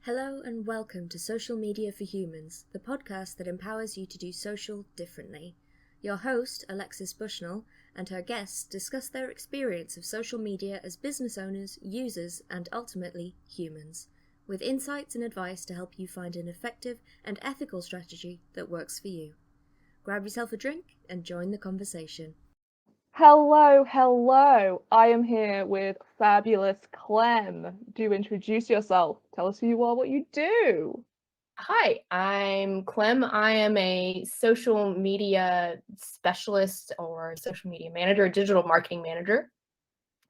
Hello and welcome to Social Media for Humans, the podcast that empowers you to do social differently. Your host, Alexis Bushnell, and her guests discuss their experience of social media as business owners, users, and ultimately humans, with insights and advice to help you find an effective and ethical strategy that works for you. Grab yourself a drink and join the conversation. Hello. I am here with fabulous Clem. Do introduce yourself. Tell us who you are, what you do. Hi, I'm Clem. I am a social media specialist or social media manager, digital marketing manager.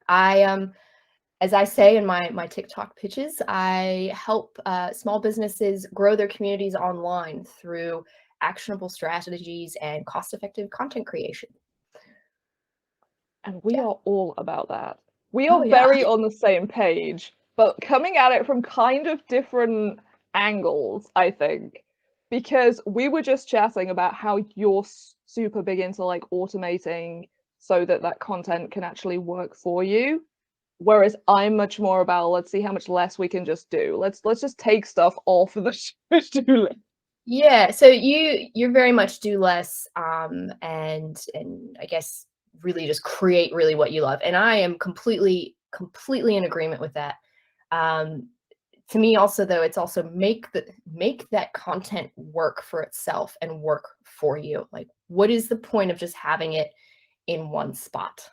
As I say in my TikTok pitches, I help small businesses grow their communities online through actionable strategies and cost-effective content creation. And we Yeah. are all about that. We Oh are yeah. very on the same page, but coming at it from kind of different angles, I think. Because we were just chatting about how you're super big into like automating so that that content can actually work for you. Whereas I'm much more about let's see how much less we can just do. Let's just take stuff off of the to-do list. Yeah, so you're very much do less, and I guess really just create really what you love. And I am completely in agreement with that. Um, to me also though, it's also make that content work for itself and work for you. Like, what is the point of just having it in one spot?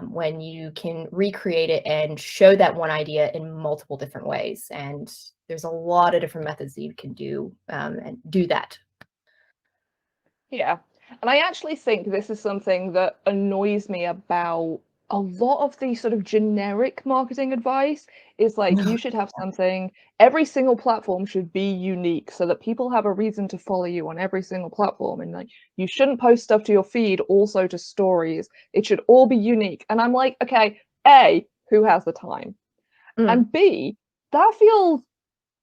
When you can recreate it and show that one idea in multiple different ways. And there's a lot of different methods that you can do and do that. Yeah. And I actually think this is something that annoys me about a lot of the sort of generic marketing advice is like you should have something, every single platform should be unique so that people have a reason to follow you on every single platform. And like you shouldn't post stuff to your feed, also to stories. It should all be unique. And I'm like, okay, A, who has the time? Mm, And B, that feels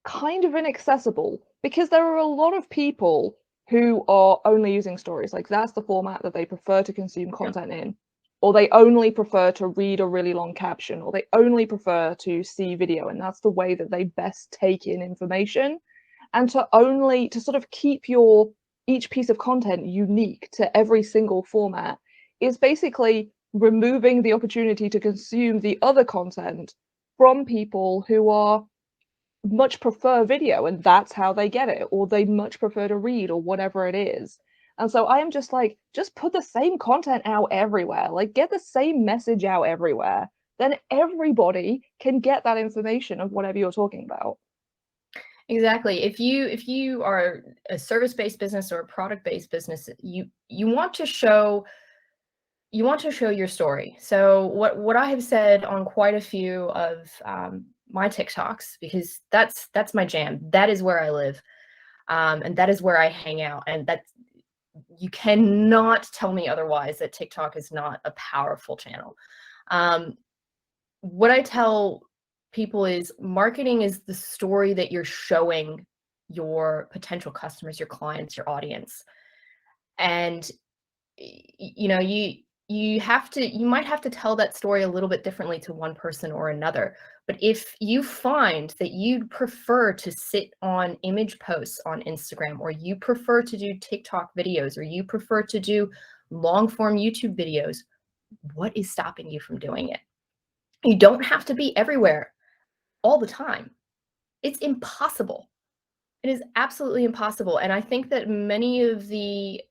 kind of inaccessible because there are a lot of people who are only using stories. Like that's the format that they prefer to consume yeah. content in, or they only prefer to read a really long caption, or they only prefer to see video, and that's the way that they best take in information. And to sort of keep your each piece of content unique to every single format is basically removing the opportunity to consume the other content from people who are much prefer video and that's how they get it, or they much prefer to read, or whatever it is. And so I am just like, just put the same content out everywhere, like get the same message out everywhere. Then everybody can get that information of whatever you're talking about. Exactly. If you are a service-based business or a product-based business, you want to show your story. So what I have said on quite a few of my TikToks, because that's my jam. That is where I live, and that is where I hang out. And that you cannot tell me otherwise that TikTok is not a powerful channel. Um, what I tell people is marketing is the story that you're showing your potential customers, your clients, your audience. And you might have to tell that story a little bit differently to one person or another. But if you find that you prefer to sit on image posts on Instagram, or you prefer to do TikTok videos, or you prefer to do long form YouTube videos, what is stopping you from doing it? You don't have to be everywhere all the time. It's impossible. It is absolutely impossible. And I think that many of these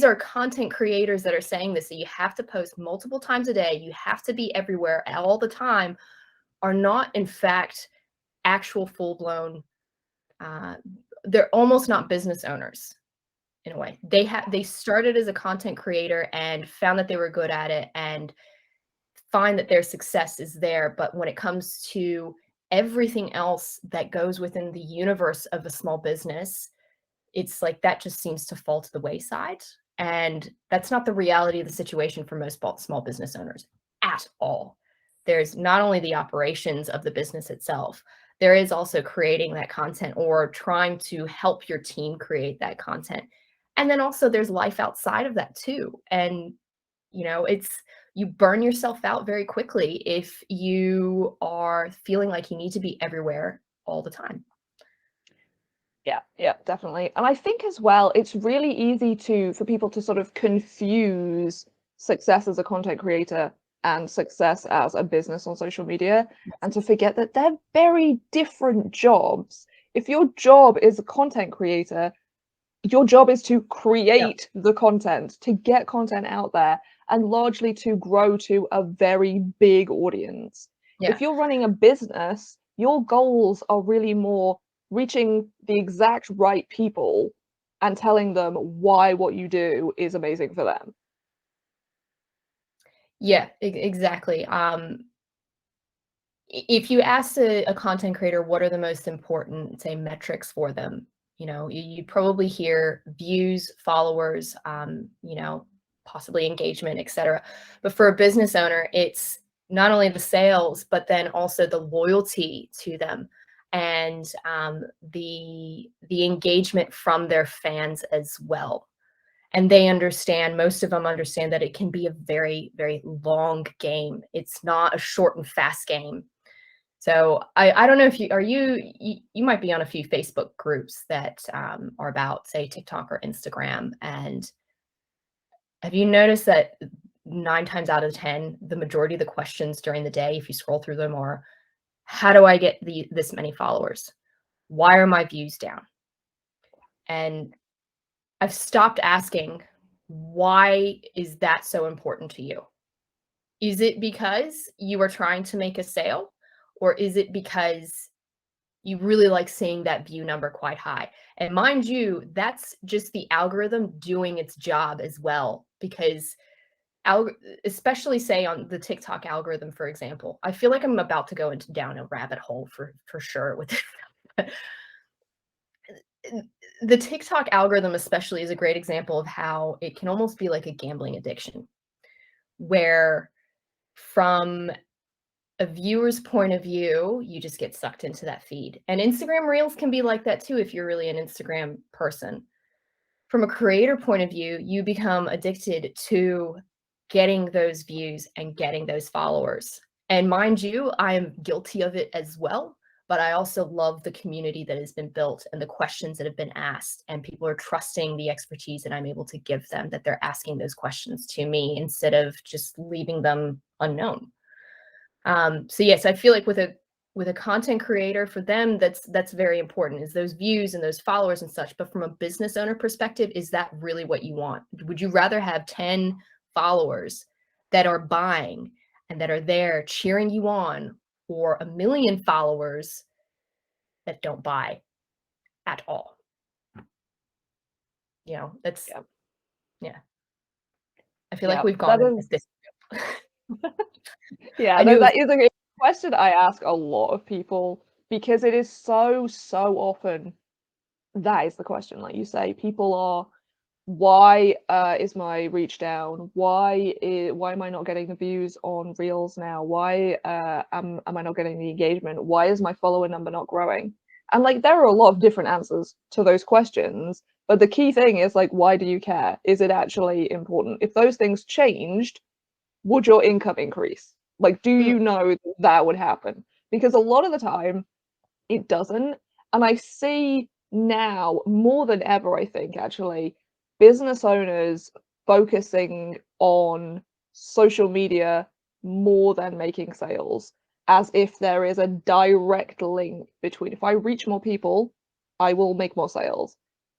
are content creators that are saying this, that you have to post multiple times a day, you have to be everywhere all the time, are not in fact actual full-blown they're almost not business owners in a way. They started as a content creator and found that they were good at it and find that their success is there. But when it comes to everything else that goes within the universe of a small business, it's like that just seems to fall to the wayside. And that's not the reality of the situation for most small business owners at all. There's not only the operations of the business itself, there is also creating that content or trying to help your team create that content. And then also there's life outside of that too. And it's you burn yourself out very quickly if you are feeling like you need to be everywhere all the time. Yeah, definitely. And I think as well, it's really easy for people to sort of confuse success as a content creator and success as a business on social media, and to forget that they're very different jobs. If your job is a content creator, your job is to create the content, to get content out there, and largely to grow to a very big audience. Yeah. If you're running a business, your goals are really more reaching the exact right people and telling them why what you do is amazing for them. Yeah, exactly. If you ask a content creator what are the most important, say, metrics for them, you probably hear views, followers, possibly engagement, etc. But for a business owner, it's not only the sales, but then also the loyalty to them and the engagement from their fans as well. And most of them understand that it can be a very, very long game. It's not a short and fast game. So I don't know if you might be on a few Facebook groups that are about, say, TikTok or Instagram. And have you noticed that 9 times out of 10, the majority of the questions during the day, if you scroll through them, are, how do I get this many followers? Why are my views down? And I've stopped asking, why is that so important to you? Is it because you are trying to make a sale? Or is it because you really like seeing that view number quite high? And mind you, that's just the algorithm doing its job as well, because especially say on the TikTok algorithm, for example, I feel like I'm about to go down a rabbit hole for sure with it. The TikTok algorithm especially is a great example of how it can almost be like a gambling addiction, where from a viewer's point of view, you just get sucked into that feed. And Instagram Reels can be like that too if you're really an Instagram person. From a creator point of view, you become addicted to getting those views and getting those followers. And mind you, I am guilty of it as well, but I also love the community that has been built and the questions that have been asked, and people are trusting the expertise that I'm able to give them, that they're asking those questions to me instead of just leaving them unknown. So yes, I feel like with a content creator, for them, that's very important, is those views and those followers and such. But from a business owner perspective, is that really what you want? Would you rather have 10 followers that are buying and that are there cheering you on, or 1 million followers that don't buy at all? That's yeah. I feel like we've gone that into is this. yeah, I knew that is a question I ask a lot of people, because it is so often that is the question. Like you say, people are, why is my reach down? Why am I not getting the views on Reels now? Why am I not getting the engagement? Why is my follower number not growing? And like, there are a lot of different answers to those questions, but the key thing is, like, why do you care? Is it actually important? If those things changed, would your income increase? Like, do you know that would happen? Because a lot of the time it doesn't. And I see now more than ever, I think, actually, business owners focusing on social media more than making sales, as if there is a direct link between, if I reach more people, I will make more sales.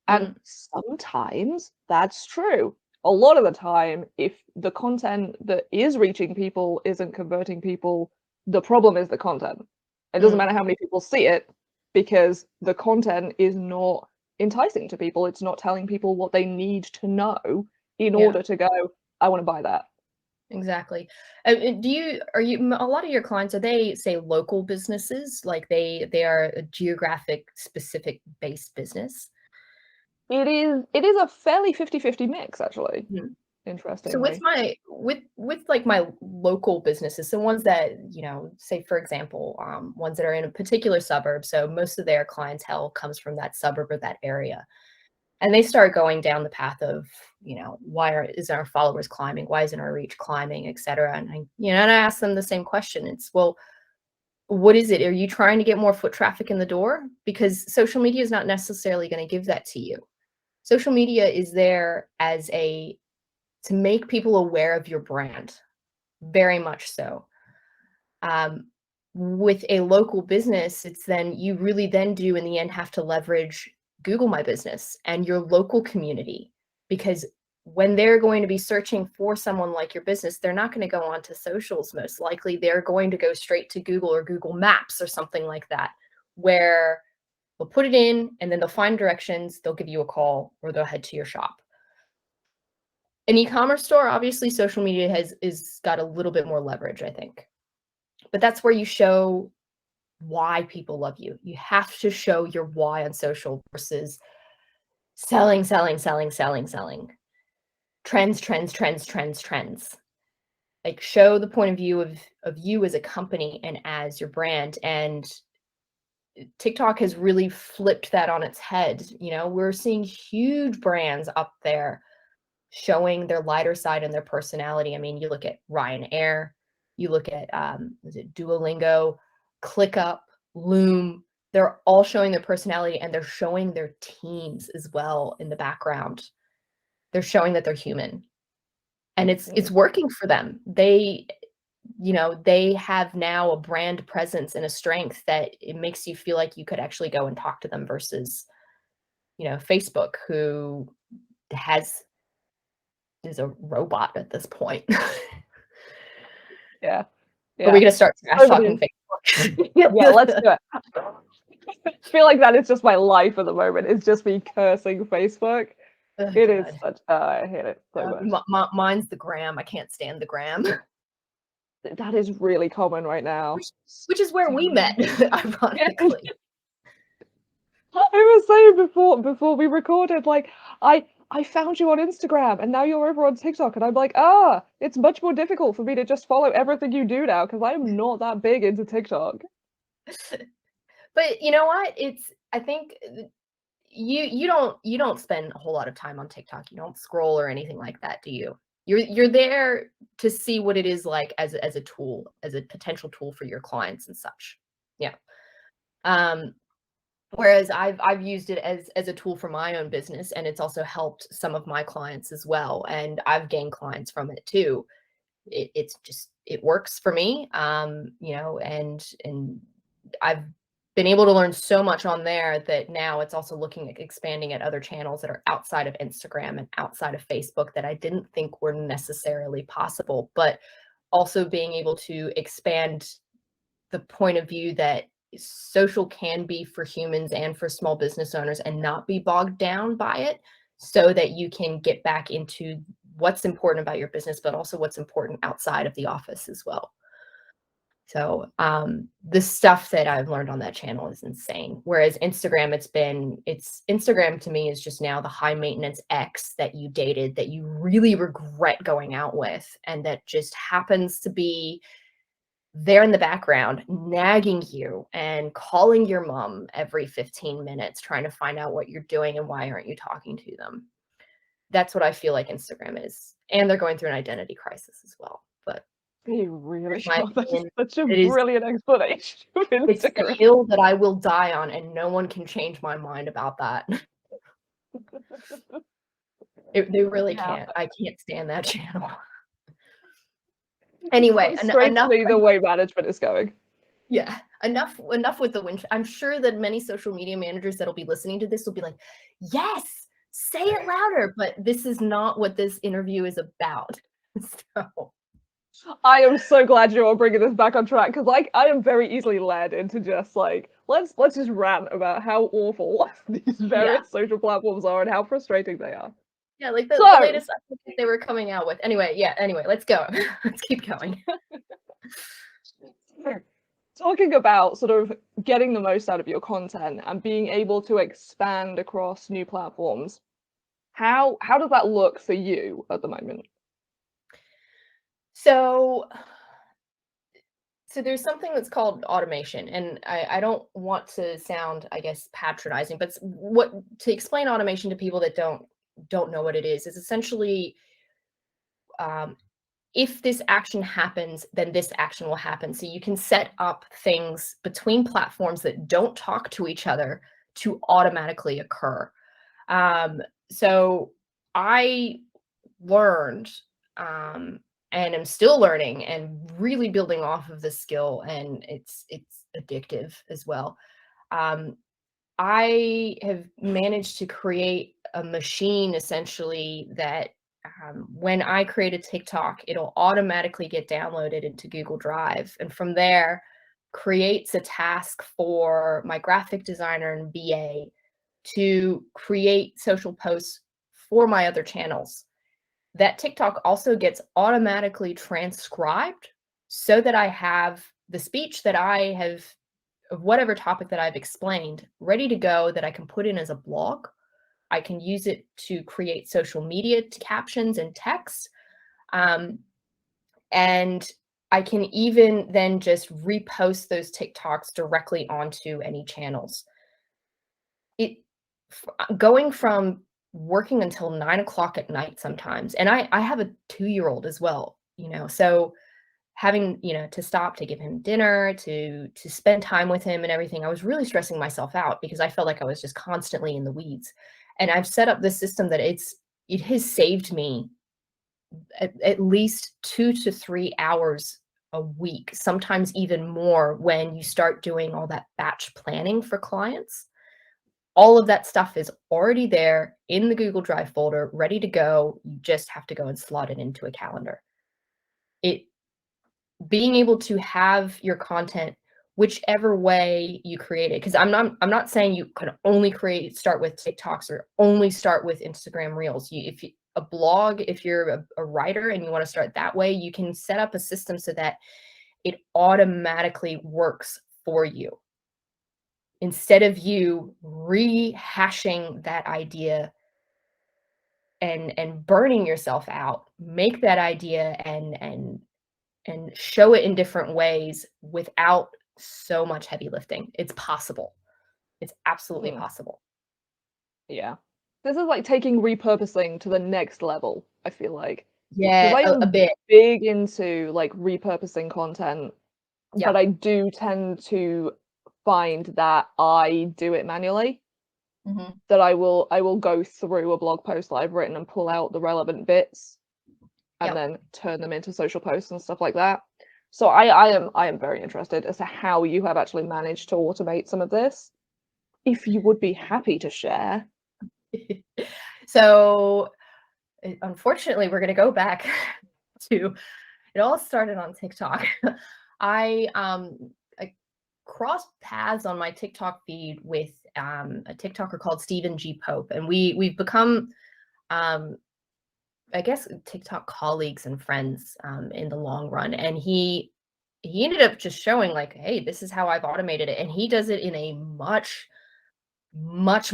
And sometimes that's true. A lot of the time, if the content that is reaching people isn't converting people, the problem is the content. It doesn't matter how many people see it, because the content is not enticing to people. It's not telling people what they need to know in order to go, I want to buy that. Exactly. Are you a lot of your clients, are they, say, local businesses, like they are a geographic specific based business? It is a fairly 50-50 mix, actually. So Interestingly. with like my local businesses, the ones that, say, for example, ones that are in a particular suburb, so most of their clientele comes from that suburb or that area. And they start going down the path of, isn't our followers climbing? Why isn't our reach climbing, et cetera? And I ask them the same question. It's, well, what is it? Are you trying to get more foot traffic in the door? Because social media is not necessarily going to give that to you. Social media is there to make people aware of your brand, very much so. With a local business, it's then you really then do in the end have to leverage Google My Business and your local community, because when they're going to be searching for someone like your business, they're not going to go onto socials. Most likely they're going to go straight to Google or Google Maps or something like that, where they'll put it in and then they'll find directions, they'll give you a call, or they'll head to your shop. An e-commerce store, obviously social media is got a little bit more leverage, I think. But that's where you show why people love you. You have to show your why on social versus selling. Trends. Like, show the point of view of you as a company and as your brand. And TikTok has really flipped that on its head. We're seeing huge brands up there showing their lighter side and their personality. I mean, you look at Ryanair, you look at is it Duolingo, ClickUp, Loom. They're all showing their personality, and they're showing their teams as well in the background. They're showing that they're human, and it's working for them. They have now a brand presence and a strength that it makes you feel like you could actually go and talk to them versus, Facebook, who is a robot at this point. Yeah. Are we gonna start trash talking Facebook? Yeah, let's do it. I feel like that is just my life at the moment. It's just me cursing Facebook. It is such. I hate it so much. Mine's the gram. I can't stand the gram. That is really common right now. Which is where we met, ironically. I was saying before we recorded, like, I found you on Instagram and now you're over on TikTok, and I'm like, it's much more difficult for me to just follow everything you do now because I am not that big into TikTok. But you know what? I think you don't spend a whole lot of time on TikTok. You don't scroll or anything like that, do you? You're there to see what it is like as a tool, as a potential tool for your clients and such. Yeah. Whereas I've used it as a tool for my own business, and it's also helped some of my clients as well. And I've gained clients from it too. It works for me. And I've been able to learn so much on there that now it's also looking at expanding at other channels that are outside of Instagram and outside of Facebook that I didn't think were necessarily possible, but also being able to expand the point of view that social can be for humans and for small business owners and not be bogged down by it, so that you can get back into what's important about your business, but also what's important outside of the office as well. So the stuff that I've learned on that channel is insane. Whereas Instagram, Instagram to me is just now the high maintenance ex that you dated that you really regret going out with, and that just happens to be there in the background nagging you and calling your mom every 15 minutes trying to find out what you're doing and why aren't you talking to them. That's what I feel like Instagram is. And they're going through an identity crisis as well. But you really are. That's such a brilliant explanation of Instagram. It's the hill that I will die on, and no one can change my mind about that. They really can't. I can't stand that channel. Anyway, enough the way management is going. Yeah, enough with the win. I'm sure that many social media managers that'll be listening to this will be like, yes, say it louder. But this is not what this interview is about. So I am so glad you're bringing this back on track, because I am very easily led into just like, let's just rant about how awful these various social platforms are and how frustrating they are. Yeah, like the latest they were coming out with. Anyway, let's go. Let's keep going. Talking about sort of getting the most out of your content and being able to expand across new platforms, how does that look for you at the moment? So So there's something that's called automation, and I don't want to sound, I guess, patronizing, but what to explain automation to people that don't know what it is essentially, um, if this action happens, then this action will happen. So you can set up things between platforms that don't talk to each other to automatically occur. Um, so I learned, and am still learning and really building off of this skill, and it's addictive as well. Um, I have managed to create a machine essentially that, when I create a TikTok, it'll automatically get downloaded into Google Drive. And from there, creates a task for my graphic designer and BA to create social posts for my other channels. That TikTok also gets automatically transcribed so that I have the speech that I have of whatever topic that I've explained ready to go, that I can put in as a blog. I can use it to create social media captions and text. Um, and I can even then just repost those TikToks directly onto any channels. It going from working until 9 o'clock at night sometimes, and I have a 2-year-old as well, so having, to stop to give him dinner, to spend time with him and everything, I was really stressing myself out because I felt like I was just constantly in the weeds. And I've set up this system that it has saved me at least 2 to 3 hours a week, sometimes even more, when you start doing all that batch planning for clients. All of that stuff is already there in the Google Drive folder, ready to go. You just have to go and slot it into a calendar. It Being able to have your content whichever way you create it, because I'm not saying you can only start with TikToks or only start with Instagram Reels. If a blog, if you're a writer and you want to start that way, you can set up a system so that it automatically works for you, instead of you rehashing that idea and burning yourself out. Make that idea and show it in different ways without so much heavy lifting. It's possible. It's absolutely possible. Yeah. This is like taking repurposing to the next level, I feel like. Yeah, Because I a am bit. big into like repurposing content, Yeah. but I do tend to find that I do it manually. Mhm. That I will go through a blog post that I've written and pull out the relevant bits and Yep. then turn them into social posts and stuff like that. So I am very interested as to how you have actually managed to automate some of this. If you would be happy to share. So, unfortunately, we're going to go back to, it all started on TikTok. I crossed paths on my TikTok feed with a TikToker called Stephen G. Pope, and we've become, I guess, TikTok colleagues and friends in the long run. And he ended up just showing like, hey, this is how I've automated it, and he does it in a much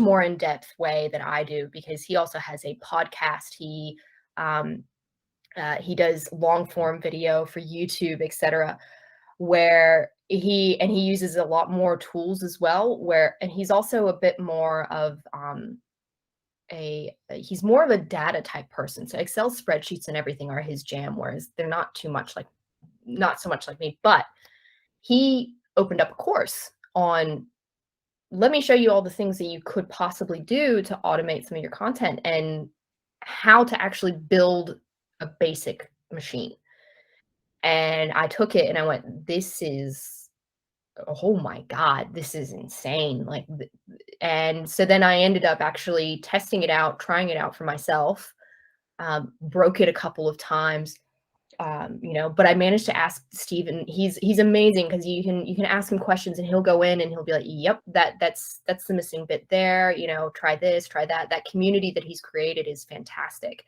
more in-depth way than I do, because he also has a podcast. He does long form video for YouTube, etc., where he uses a lot more tools as well, and he's also a bit more of he's more of a data type person. So Excel spreadsheets and everything are his jam, whereas they're not so much like me. But he opened up a course on, let me show you all the things that you could possibly do to automate some of your content and how to actually build a basic machine. And I took it and I went, this is, oh my God, this is insane. And so then I ended up actually testing it out, trying it out for myself, broke it a couple of times. But I managed to ask Steven. He's amazing, because you can ask him questions and he'll go in and he'll be like, yep, that's the missing bit there. Try this, try that. That community that he's created is fantastic.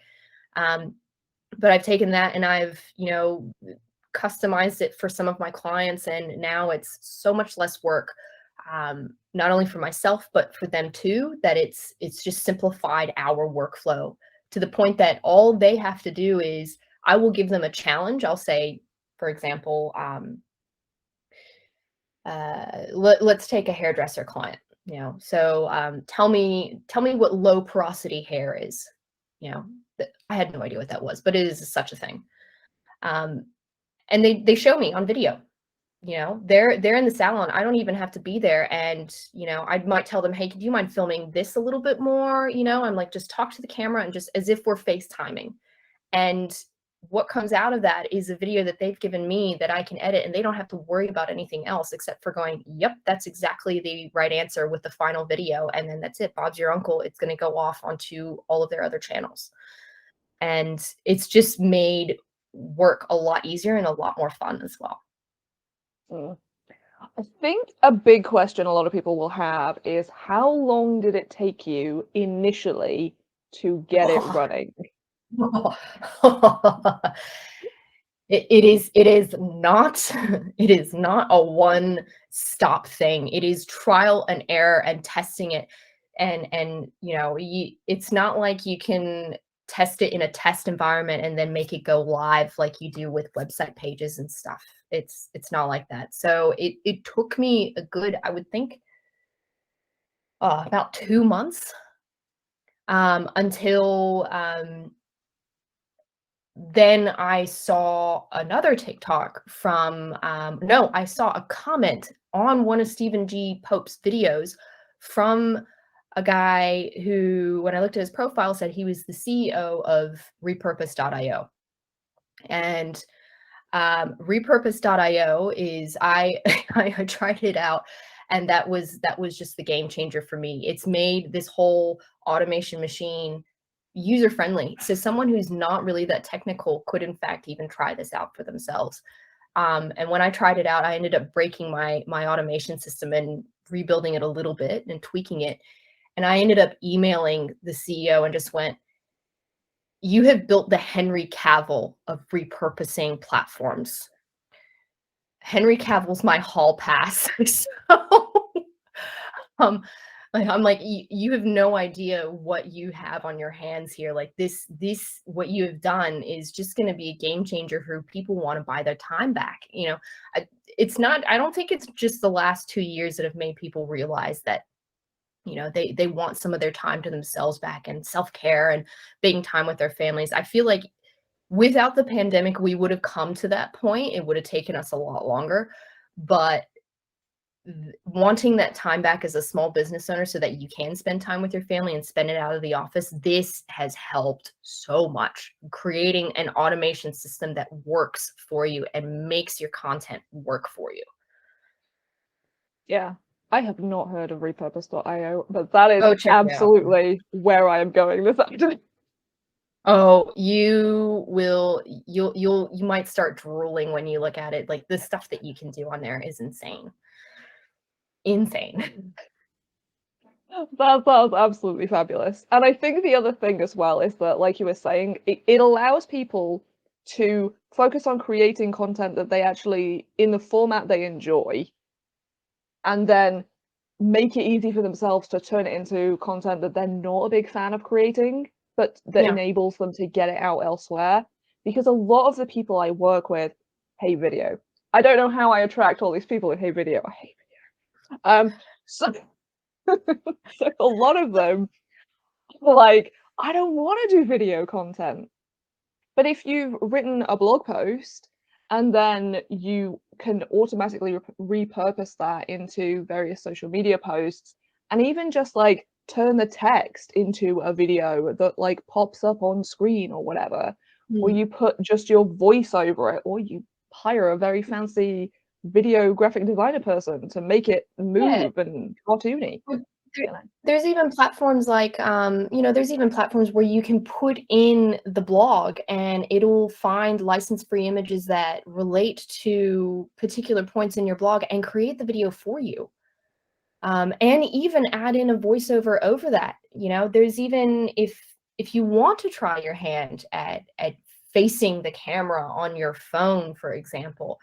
But I've taken that and I've, customized it for some of my clients, and now it's so much less work, not only for myself but for them too, that it's just simplified our workflow to the point that all they have to do is, I will give them a challenge. I'll say, for example, let's take a hairdresser client, so tell me what low porosity hair is. I had no idea what that was, but it is such a thing. And they show me on video. They're in the salon. I don't even have to be there. And, I might tell them, hey, do you mind filming this a little bit more? I'm like, just talk to the camera and just as if we're FaceTiming. And what comes out of that is a video that they've given me that I can edit, and they don't have to worry about anything else except for going, yep, that's exactly the right answer with the final video. And then that's it. Bob's your uncle. It's going to go off onto all of their other channels. And it's just made work a lot easier and a lot more fun as well. I think a big question a lot of people will have is, how long did it take you initially to get it running? It is not a one-stop thing. It is trial and error and testing it. And it's not like you can test it in a test environment and then make it go live like you do with website pages and stuff. It's not like that. So it took me a good, I would think, about 2 months until then I saw another TikTok from, no, I saw a comment on one of Stephen G. Pope's videos from a guy who, when I looked at his profile, said he was the CEO of repurpose.io. And repurpose.io is, I tried it out, and that was just the game changer for me. It's made this whole automation machine user friendly. So someone who's not really that technical could in fact even try this out for themselves. And when I tried it out, I ended up breaking my automation system and rebuilding it a little bit and tweaking it. And I ended up emailing the CEO and just went, you have built the Henry Cavill of repurposing platforms. Henry Cavill's my hall pass. So I'm like, you have no idea what you have on your hands here. Like this, what you have done is just going to be a game changer for people who want to buy their time back. I don't think it's just the last 2 years that have made people realize that, they want some of their time to themselves back, and self-care and being time with their families. I feel like without the pandemic, we would have come to that point. It would have taken us a lot longer, but wanting that time back as a small business owner so that you can spend time with your family and spend it out of the office, this has helped so much. Creating an automation system that works for you and makes your content work for you. Yeah, I have not heard of repurpose.io, but that is absolutely where I am going this afternoon. Oh, you might start drooling when you look at it. Like, the stuff that you can do on there is insane. That sounds absolutely fabulous. And I think the other thing as well is that, like you were saying, it allows people to focus on creating content that they actually, in the format they enjoy, and then make it easy for themselves to turn it into content that they're not a big fan of creating, but that enables them to get it out elsewhere. Because a lot of the people I work with hate video. I don't know how I attract all these people who hate video. I hate video. So a lot of them are like, I don't want to do video content. But if you've written a blog post and then you can automatically repurpose that into various social media posts, and even just like turn the text into a video that like pops up on screen or whatever, or you put just your voice over it, or you hire a very fancy video graphic designer person to make it move and cartoony. There's even platforms like, there's even platforms where you can put in the blog and it'll find license-free images that relate to particular points in your blog and create the video for you. And even add in a voiceover over that. There's even, if you want to try your hand at facing the camera on your phone, for example,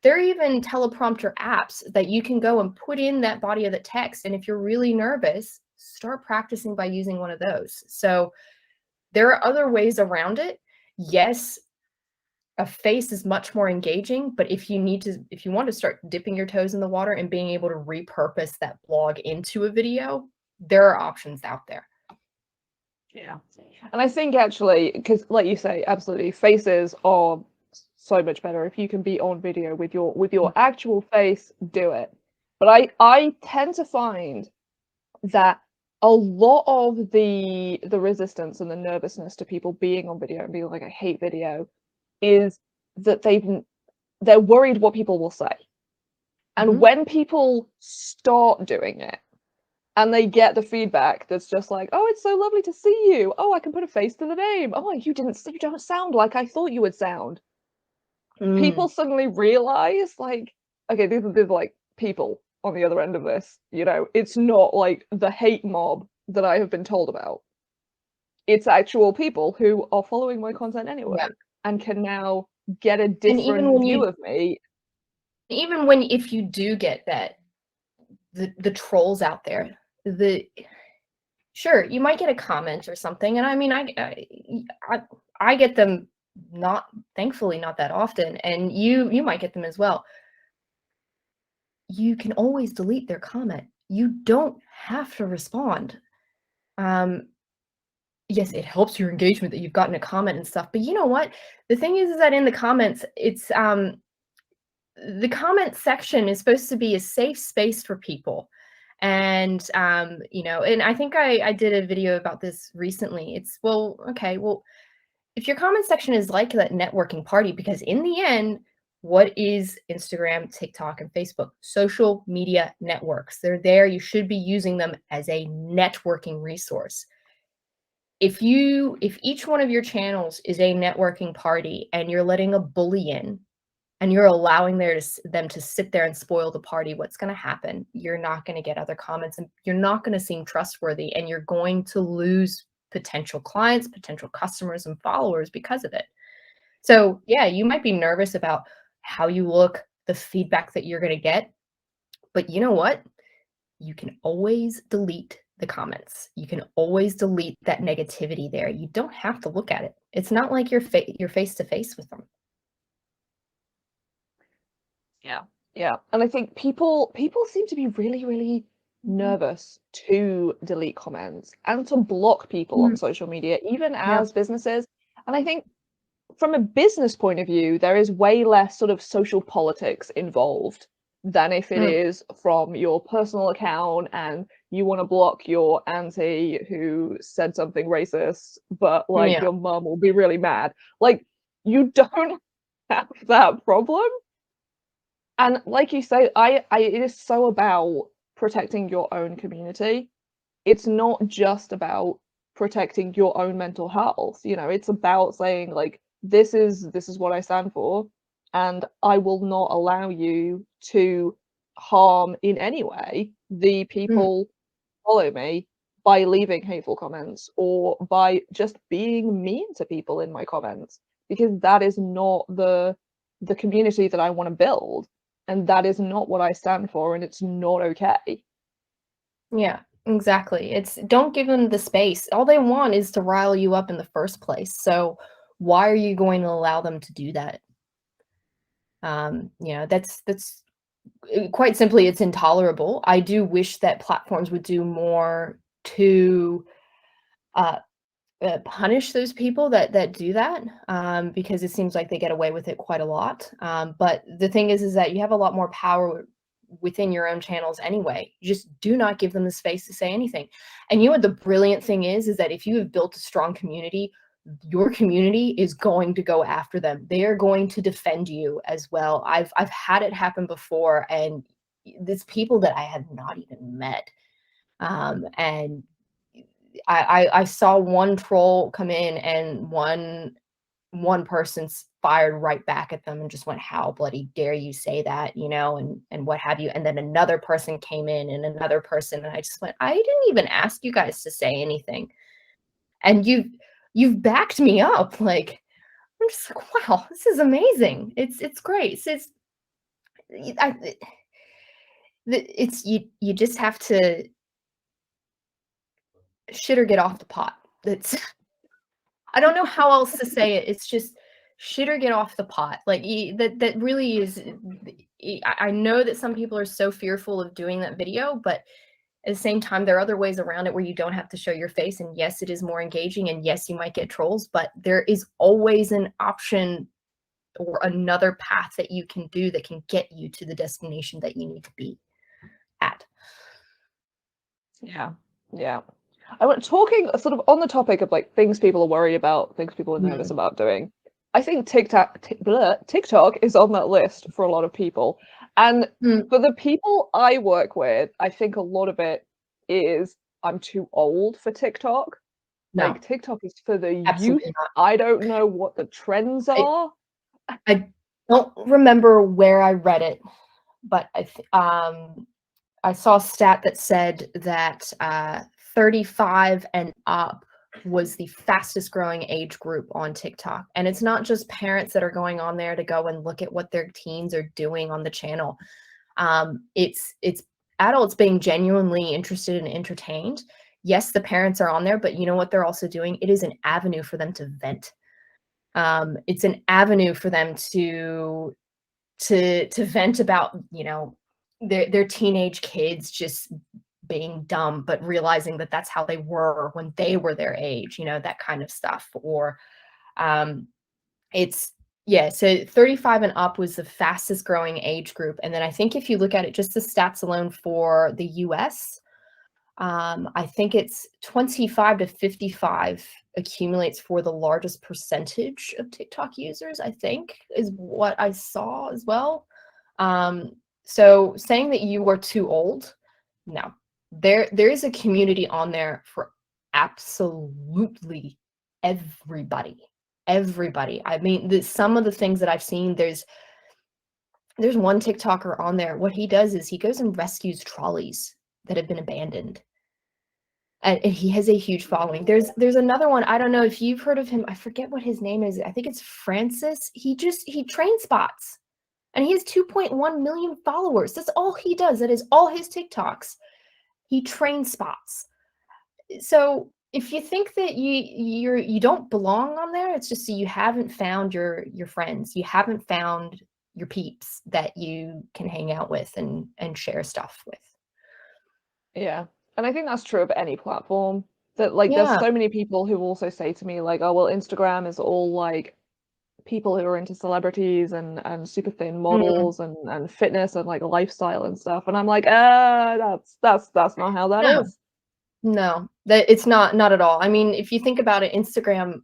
there are even teleprompter apps that you can go and put in that body of the text. And if you're really nervous, start practicing by using one of those. So there are other ways around it. Yes, a face is much more engaging, but if you want to start dipping your toes in the water and being able to repurpose that blog into a video, there are options out there. Yeah. And I think actually, because like you say, absolutely, faces are so much better. If you can be on video with your actual face, do it. But I tend to find that a lot of the resistance and the nervousness to people being on video and being like, I hate video, is that they're worried what people will say. And when people start doing it and they get the feedback that's just like, oh, it's so lovely to see you. Oh, I can put a face to the name. Oh, you don't sound like I thought you would sound. People suddenly realize, like, okay, these are like people on the other end of this. You know, it's not like the hate mob that I have been told about. It's actual people who are following my content anyway and can now get a different view of me. Even when, if you do get that, the trolls out there, sure, you might get a comment or something, and I mean, I get them, thankfully not that often, and you might get them as well. You can always delete their comment. You don't have to respond. Yes, it helps your engagement that you've gotten a comment and stuff, but you know what? The thing is that in the comments, it's the comment section is supposed to be a safe space for people. And you know, and I think I did a video about this recently. It's, well, okay, well, if your comment section is like that networking party, because in the end, what is Instagram, TikTok, and Facebook? Social media networks. They're there. You should be using them as a networking resource. If each one of your channels is a networking party and you're letting a bully in and you're allowing them to sit there and spoil the party, what's going to happen? You're not going to get other comments, and you're not going to seem trustworthy, and you're going to lose potential clients, potential customers, and followers because of it. So yeah, you might be nervous about how you look, the feedback that you're going to get, but you know what? You can always delete the comments. You can always delete that negativity there. You don't have to look at it. It's not like you're face to face with them. Yeah. And I think people seem to be really, really nervous to delete comments and to block people on social media, even as businesses. And I think from a business point of view, there is way less sort of social politics involved than if it is from your personal account and you want to block your auntie who said something racist, but like your mum will be really mad. Like, you don't have that problem. And like you say, it is so about protecting your own community. It's not just about protecting your own mental health. You know, it's about saying, like, this is what I stand for, and I will not allow you to harm in any way the people who follow me by leaving hateful comments or by just being mean to people in my comments, because that is not the community that I want to build. And that is not what I stand for, and it's not okay. Yeah, exactly. It's, don't give them the space. All they want is to rile you up in the first place. So why are you going to allow them to do that? You know, that's quite simply, it's intolerable. I do wish that platforms would do more to punish those people that do that, because it seems like they get away with it quite a lot. But the thing is that you have a lot more power within your own channels anyway. You just do not give them the space to say anything. And you know what the brilliant thing is that if you have built a strong community, your community is going to go after them. They are going to defend you as well. I've had it happen before, and it's people that I had not even met. And I saw one troll come in, and one person fired right back at them and just went, how bloody dare you say that, you know, and what have you. And then another person came in, and another person, and I just went, I didn't even ask you guys to say anything, and you've backed me up. Like, I'm just like, wow, this is amazing. It's great. It's you just have to shit or get off the pot. It's, I don't know how else to say it. It's just shit or get off the pot. Like that really is. I know that some people are so fearful of doing that video, but at the same time, there are other ways around it where you don't have to show your face. And yes, it is more engaging. And yes, you might get trolls, but there is always an option or another path that you can do that can get you to the destination that you need to be at. Yeah, yeah. I went talking sort of on the topic of like things people are worried about, things people are nervous about doing. I think TikTok is on that list for a lot of people. And for the people I work with, I think a lot of it is I'm too old for TikTok. No, Like TikTok is for the absolutely youth. not. I don't know what the trends are. I don't remember where I read it, but I saw a stat that said that 35 and up was the fastest growing age group on TikTok. And it's not just parents that are going on there to go and look at what their teens are doing on the channel. It's adults being genuinely interested and entertained. Yes, the parents are on there, but you know what they're also doing? It is an avenue for them to vent. It's an avenue for them to vent about, you know, their teenage kids just being dumb, but realizing that that's how they were when they were their age, you know, that kind of stuff. Or it's, yeah, so 35 and up was the fastest growing age group. And then I think if you look at it, just the stats alone for the US, I think it's 25 to 55 accumulates for the largest percentage of TikTok users, I think, is what I saw as well. So saying that you are too old, no. There is a community on there for absolutely everybody. Everybody. I mean, some of the things that I've seen, there's one TikToker on there. What he does is he goes and rescues trolleys that have been abandoned. And he has a huge following. There's another one. I don't know if you've heard of him. I forget what his name is. I think it's Francis. He train spots. And he has 2.1 million followers. That's all he does. That is all his TikToks. He train spots. So if you think that you don't belong on there, it's just you haven't found your friends. You haven't found your peeps that you can hang out with and share stuff with. Yeah. And I think that's true of any platform. That like Yeah. there's so many people who also say to me like, oh well, Instagram is all like people who are into celebrities and super thin models and fitness and like lifestyle and stuff. And I'm like, that's not how that is. No, that it's not at all. I mean, if you think about it, Instagram,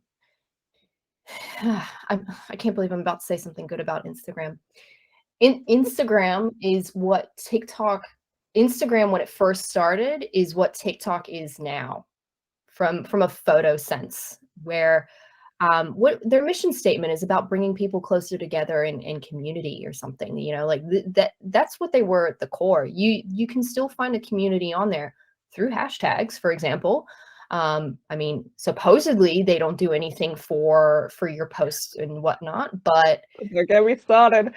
I can't believe I'm about to say something good about Instagram. Instagram is what Instagram when it first started is what TikTok is now from a photo sense, where what their mission statement is about bringing people closer together in community or something, you know, like that's what they were at the core. You can still find a community on there through hashtags, for example. I mean, supposedly they don't do anything for your posts and whatnot, but Don't get me started.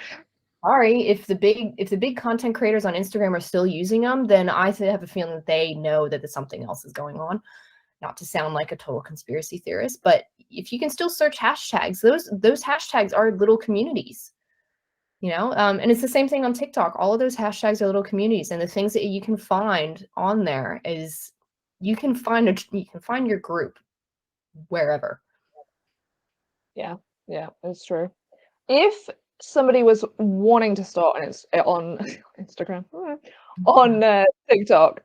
sorry, if the big content creators on Instagram are still using them, then I have a feeling that they know that something else is going on. Not to sound like a total conspiracy theorist, but if you can still search hashtags, those hashtags are little communities, you know. And it's the same thing on TikTok. All of those hashtags are little communities, and the things that you can find on there is you can find your group wherever. Yeah, it's true. If somebody was wanting to start on Instagram, on TikTok,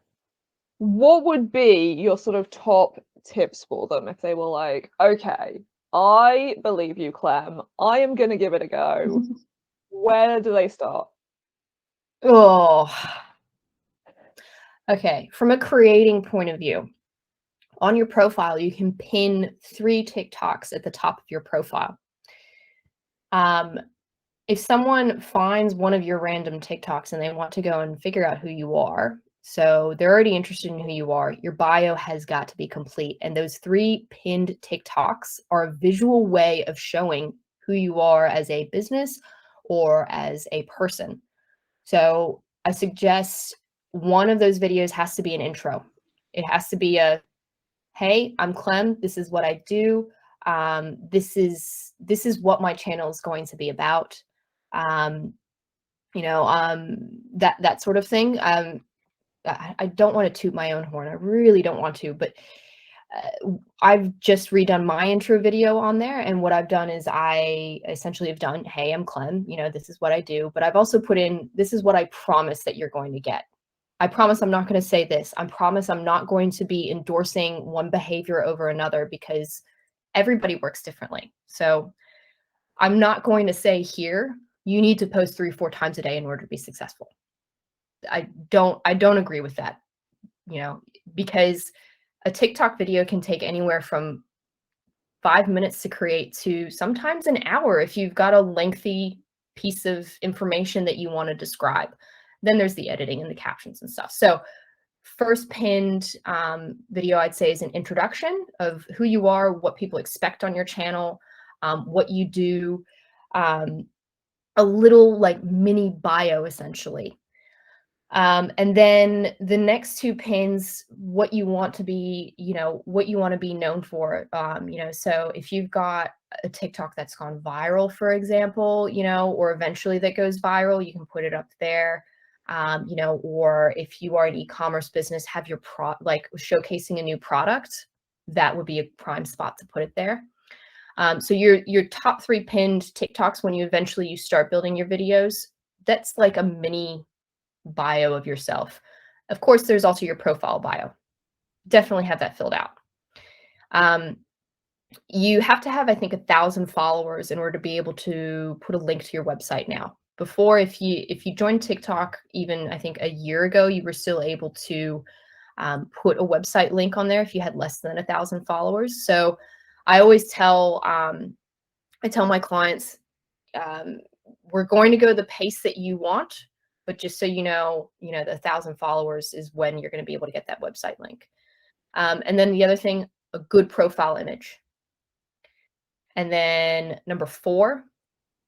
what would be your sort of top tips for them if they were like, okay, I believe you, Clem, I am going to give it a go. Where do they start? Oh, okay. From a creating point of view, on your profile, you can pin 3 TikToks at the top of your profile. If someone finds one of your random TikToks and they want to go and figure out who you are, so they're already interested in who you are, your bio has got to be complete. And those 3 pinned TikToks are a visual way of showing who you are as a business or as a person. So I suggest one of those videos has to be an intro. It has to be a, hey, I'm Clem. This is what I do. This is what my channel is going to be about. That sort of thing. I don't want to toot my own horn. I really don't want to, but I've just redone my intro video on there. And what I've done is I essentially have done, hey, I'm Clem, this is what I do. But I've also put in, this is what I promise that you're going to get. I promise I'm not going to say this. I promise I'm not going to be endorsing one behavior over another, because everybody works differently. So I'm not going to say here, you need to post 3-4 times a day in order to be successful. I don't agree with that, because a TikTok video can take anywhere from 5 minutes to create to sometimes an hour if you've got a lengthy piece of information that you want to describe. Then there's the editing and the captions and stuff. So first pinned video, I'd say, is an introduction of who you are, what people expect on your channel, what you do, a little like mini bio essentially. And then the next 2 pins, what you want to be, what you want to be known for. So if you've got a TikTok that's gone viral, for example, or eventually that goes viral, you can put it up there. Or if you are an e-commerce business, have your like showcasing a new product, that would be a prime spot to put it there. So your top 3 pinned TikToks, when you start building your videos, that's like a mini bio of yourself. Of course, there's also your profile bio. Definitely have that filled out. You have to have, I think, 1,000 followers in order to be able to put a link to your website now. Before, if you joined TikTok, even I think a year ago, you were still able to put a website link on there if you had less than 1,000 followers. So I always tell my clients, we're going to go the pace that you want, but just so you know, the 1,000 followers is when you're going to be able to get that website link. And then the other thing, a good profile image. And then number 4.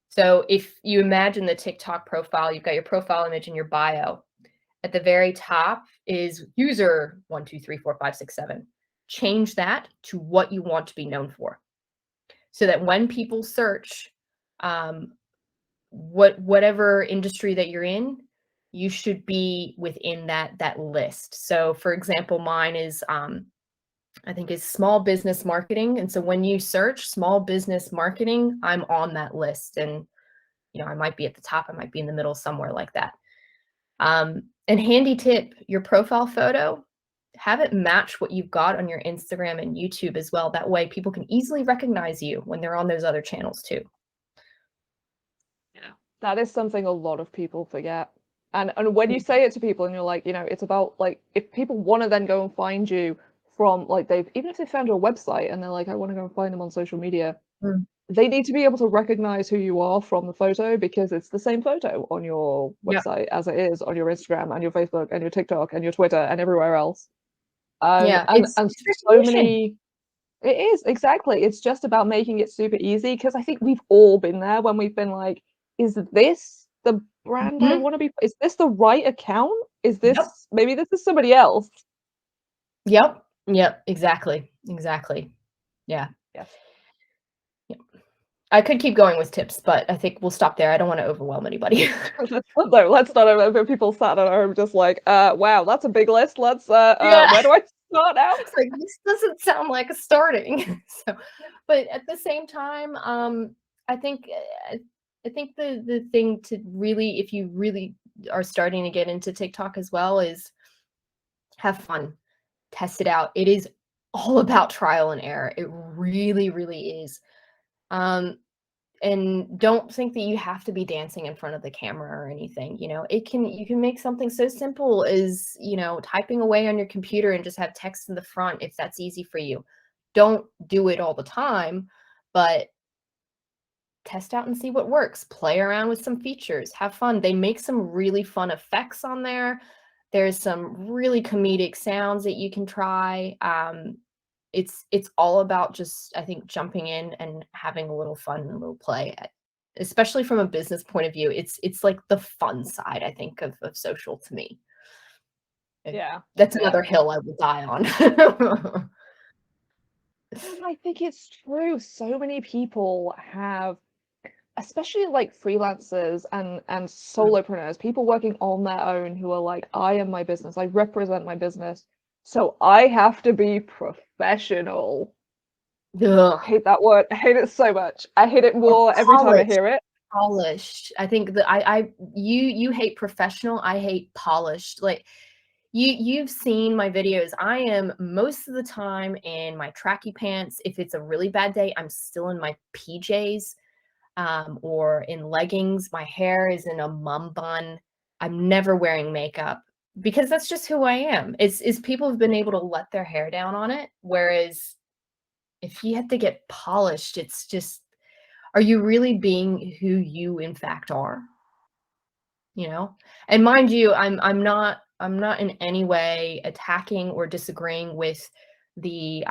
So if you imagine the TikTok profile, you've got your profile image and your bio. At the very top is user 1, 2, 3, 4, 5, 6, 7. Change that to what you want to be known for, so that when people search whatever industry that you're in, you should be within that list. So for example, mine is I think is small business marketing. And so when you search small business marketing, I'm on that list. And I might be at the top, I might be in the middle, somewhere like that. And handy tip, your profile photo, have it match what you've got on your Instagram and YouTube as well. That way people can easily recognize you when they're on those other channels too. Yeah, that is something a lot of people forget. And when you say it to people and you're like, it's about like, if people want to then go and find you from like, even if they found your website and they're like, I want to go and find them on social media, they need to be able to recognize who you are from the photo, because it's the same photo on your website as it is on your Instagram and your Facebook and your TikTok and your Twitter and everywhere else. And so many. It is, exactly. It's just about making it super easy, because I think we've all been there when we've been like, is this the brand I want to be? Is this the right account? Is this maybe this is somebody else? Yep. Exactly. Yeah. Yes. Yep. I could keep going with tips, but I think we'll stop there. I don't want to overwhelm anybody. No, let's not overwhelm people sat at home just like, wow, that's a big list. Let's where do I start out? It's like, this doesn't sound like a starting. But at the same time, I think the thing to really, if you really are starting to get into TikTok as well, is have fun, test it out. It is all about trial and error. It really, really is. And don't think that you have to be dancing in front of the camera or anything. You can make something so simple as, typing away on your computer and just have text in the front, if that's easy for you. Don't do it all the time, but test out and see what works. Play around with some features, have fun. They make some really fun effects on there. There's some really comedic sounds that you can try. It's all about just, I think, jumping in and having a little fun and a little play, especially from a business point of view. It's like the fun side, I think, of social to me. Yeah. That's another hill I will die on. I think it's true. So many people have, especially like freelancers and solopreneurs, people working on their own who are like, I am my business, I represent my business, so I have to be professional. Ugh. I hate that word. I hate it so much. I hate it more every time I hear it. Polished. I think that you hate professional, I hate polished. Like you've seen my videos. I am most of the time in my tracky pants. If it's a really bad day, I'm still in my PJs, or in leggings. My hair is in a mum bun. I'm never wearing makeup because that's just who I am. It's people have been able to let their hair down on it. Whereas if you have to get polished, it's just, are you really being who you in fact are? You know? And mind you, I'm not in any way attacking or disagreeing with the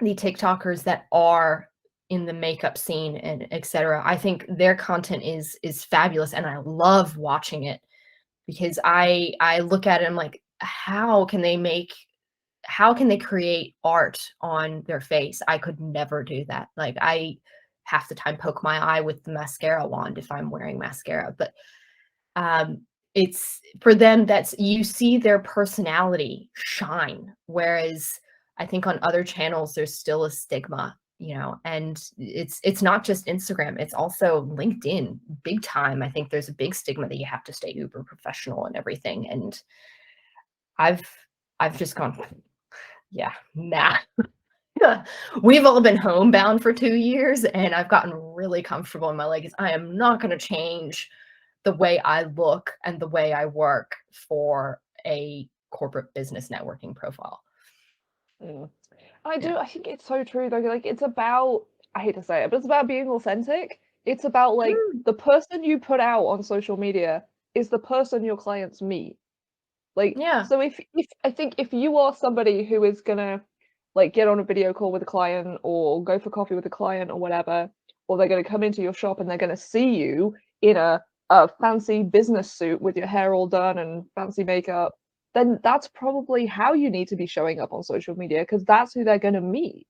TikTokers that are in the makeup scene and etc. I think their content is fabulous and I love watching it because I look at it, I'm like, how can they create art on their face? I could never do that. Like I half the time poke my eye with the mascara wand if I'm wearing mascara. But um it's for them, that's, you see their personality shine, whereas I think on other channels there's still a stigma, and it's not just Instagram, it's also LinkedIn, big time. I think there's a big stigma that you have to stay uber professional and everything, and i've I've just gone, yeah, nah. We've all been homebound for 2 years and I've gotten really comfortable in my leggings. I am not going to change the way I look and the way I work for a corporate business networking profile. Mm. I Yeah. do. I think it's so true though. Like it's about, I hate to say it, but it's about being authentic. It's about like Mm, the person you put out on social media is the person your clients meet. Like, yeah. so if I think if you are somebody who is gonna like get on a video call with a client or go for coffee with a client or whatever, or they're gonna come into your shop and they're gonna see you in a fancy business suit with your hair all done and fancy makeup, then that's probably how you need to be showing up on social media because that's who they're gonna meet.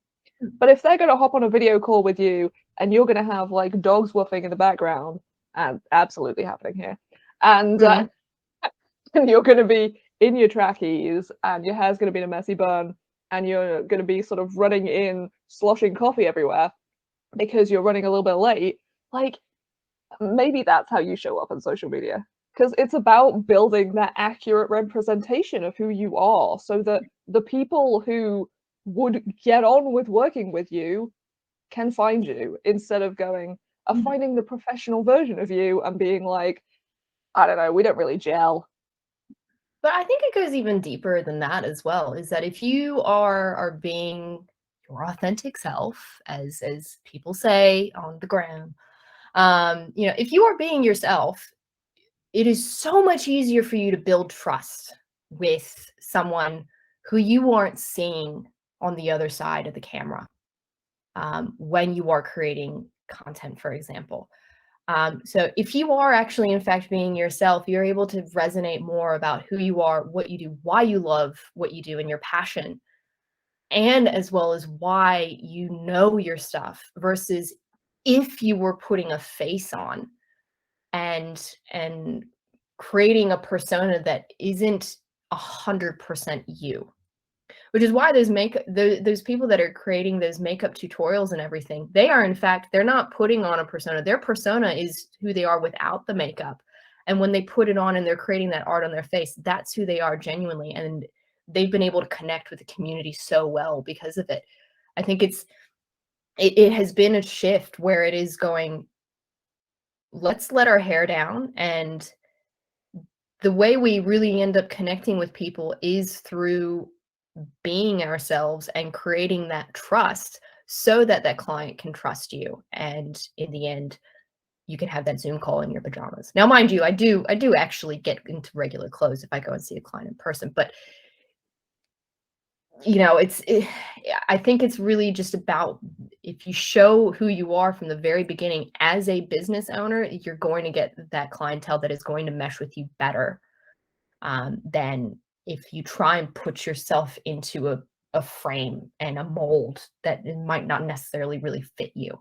But if they're gonna hop on a video call with you and you're gonna have like dogs woofing in the background, and absolutely happening here, and Mm, and you're going to be in your trackies and your hair's going to be in a messy bun and you're going to be sort of running in sloshing coffee everywhere because you're running a little bit late, like maybe that's how you show up on social media because it's about building that accurate representation of who you are so that the people who would get on with working with you can find you instead of going mm. finding the professional version of you and being like, I don't know, we don't really gel. But I think it goes even deeper than that as well, is that if you are being your authentic self, as people say on the gram, if you are being yourself, it is so much easier for you to build trust with someone who you aren't seeing on the other side of the camera, when you are creating content, for example. So if you are actually, in fact, being yourself, you're able to resonate more about who you are, what you do, why you love what you do, and your passion, and as well as why you know your stuff, versus if you were putting a face on and creating a persona that isn't 100% you. Which is why those people that are creating those makeup tutorials and everything, they are, in fact, they're not putting on a persona. Their persona is who they are without the makeup. And when they put it on and they're creating that art on their face, that's who they are genuinely. And they've been able to connect with the community so well because of it. I think it has been a shift where it is going, let's let our hair down, and the way we really end up connecting with people is through being ourselves and creating that trust so that that client can trust you, and in the end you can have that Zoom call in your pajamas. Now mind you, I do actually get into regular clothes if I go and see a client in person, but I think it's really just about, if you show who you are from the very beginning as a business owner, you're going to get that clientele that is going to mesh with you better, than if you try and put yourself into a a frame and a mold that it might not necessarily really fit you.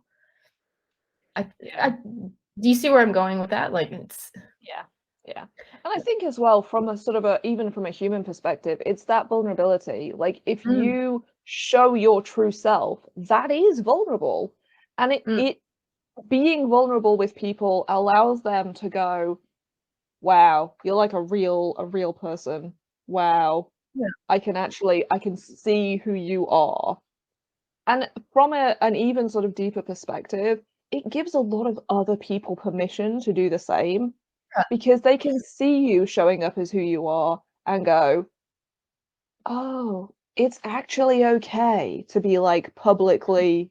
Do you see where I'm going with that? Like, it's yeah. And I think as well, from a sort of even from a human perspective, it's that vulnerability. Like, if you show your true self, that is vulnerable. And it being vulnerable with people allows them to go, wow, you're like a real person. Wow. Yeah. I can see who you are. And from an even sort of deeper perspective, it gives a lot of other people permission to do the same, because they can see you showing up as who you are and go, oh, it's actually okay to be like publicly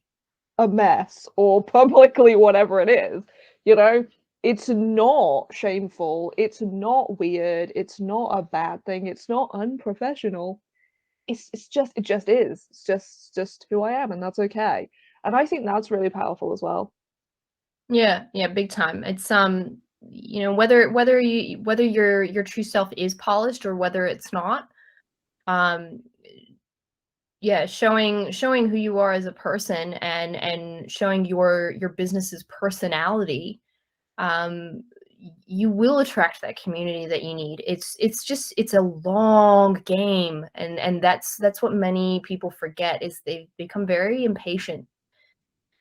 a mess or publicly whatever it is, you know? It's not shameful, it's not weird, it's not a bad thing, it's not unprofessional. It just is. It's just who I am, and that's okay. And I think that's really powerful as well. Yeah, big time. It's you know, whether your true self is polished or whether it's not, um yeah, showing who you are as a person and showing your business's personality, you will attract that community that you need. It's a long game, and that's what many people forget, is they become very impatient,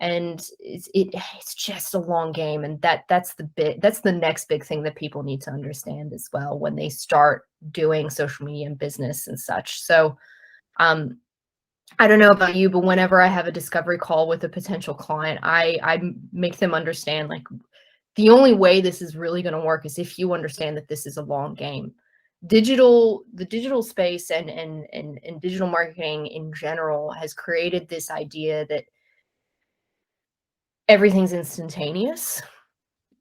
and it's just a long game, and that's the next big thing that people need to understand as well when they start doing social media and business and such. So I don't know about you, but whenever I have a discovery call with a potential client, I make them understand, like, the only way this is really going to work is if you understand that this is a long game. The digital space and digital marketing in general has created this idea that everything's instantaneous,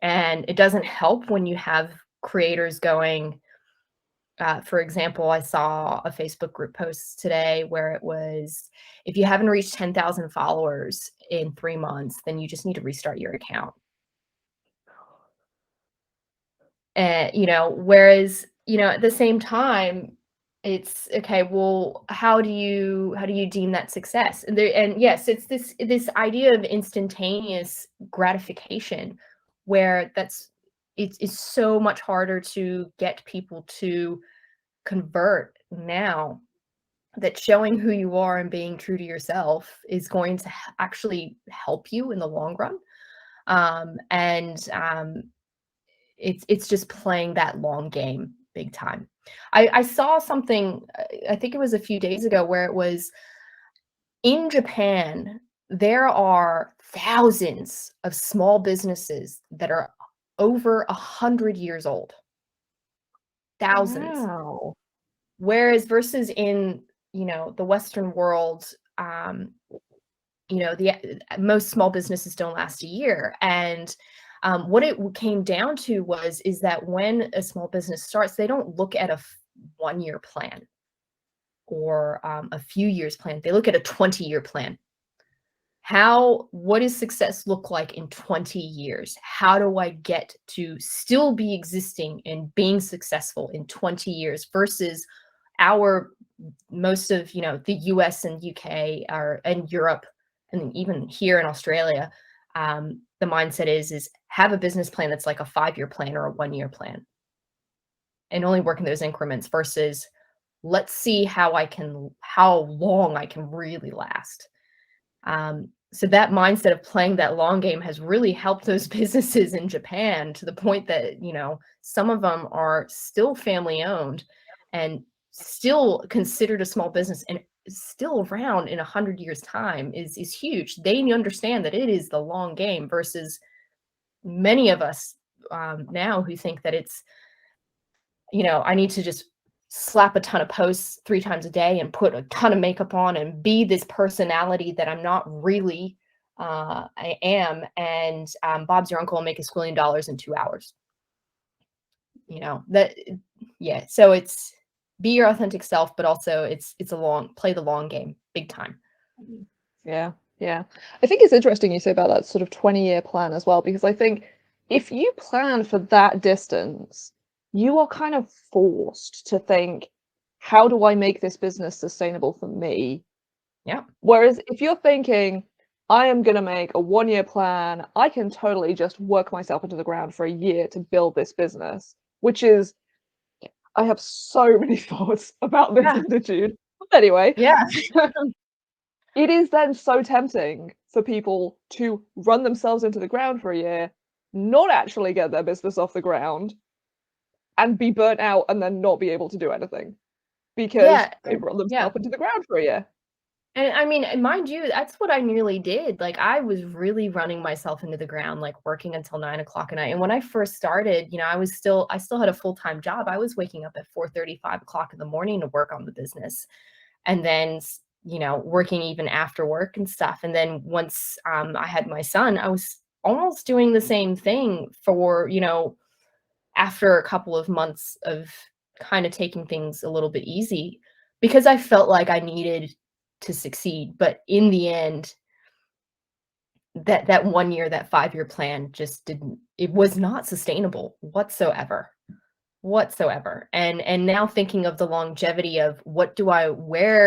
and it doesn't help when you have creators going, for example, I saw a Facebook group post today where it was, if you haven't reached 10,000 followers in 3 months, then you just need to restart your account. And, you know, whereas, you know, at the same time, it's okay, well, how do you deem that success? And yes, it's this idea of instantaneous gratification, where it's so much harder to get people to convert now, that showing who you are and being true to yourself is going to actually help you in the long run. And it's just playing that long game big time. I saw something, I think it was a few days ago, where it was in Japan, there are thousands of small businesses that are over 100 years old. Thousands. Wow. Whereas versus in, you know, the Western world, you know, most small businesses don't last a year. And what it came down to is that when a small business starts, they don't look at a 1-year plan or a few years plan. They look at a 20-year plan. What does success look like in 20 years? How do I get to still be existing and being successful in 20 years versus most of, you know, the US and UK and Europe, and even here in Australia, the mindset is have a business plan that's like a 5-year plan or a 1-year plan, and only work in those increments, versus let's see how long I can really last. So that mindset of playing that long game has really helped those businesses in Japan, to the point that, you know, some of them are still family owned and still considered a small business, and still around in 100 years time is huge. They understand that it is the long game, versus many of us now who think that it's, you know, I need to just slap a ton of posts 3 times a day and put a ton of makeup on and be this personality that I'm not really. I am, and Bob's your uncle and make $1 squillion in 2 hours. You know, that, yeah. So it's be your authentic self, but also it's play the long game big time. Yeah. I think it's interesting you say about that sort of 20-year plan as well, because I think if you plan for that distance, you are kind of forced to think, how do I make this business sustainable for me? Yeah. Whereas if you're thinking, I am going to make a 1-year plan, I can totally just work myself into the ground for a year to build this business, which is, I have so many thoughts about this Yeah. attitude. Anyway, Yeah. it is then so tempting for people to run themselves into the ground for a year, not actually get their business off the ground, and be burnt out and then not be able to do anything because Yeah. they've run Yeah. themselves into the ground for a year. And I mean, mind you, that's what I nearly did. Like I was really running myself into the ground, like working until 9 o'clock at night. And when I first started, I still had a full-time job. I was waking up at 4:30, 5 o'clock in the morning to work on the business. And then, working even after work and stuff. And then once I had my son, I was almost doing the same thing for, after a couple of months of kind of taking things a little bit easy because I felt like I needed to succeed. But in the end, that 1 year, that 5-year plan just didn't, it was not sustainable whatsoever. And now thinking of the longevity of where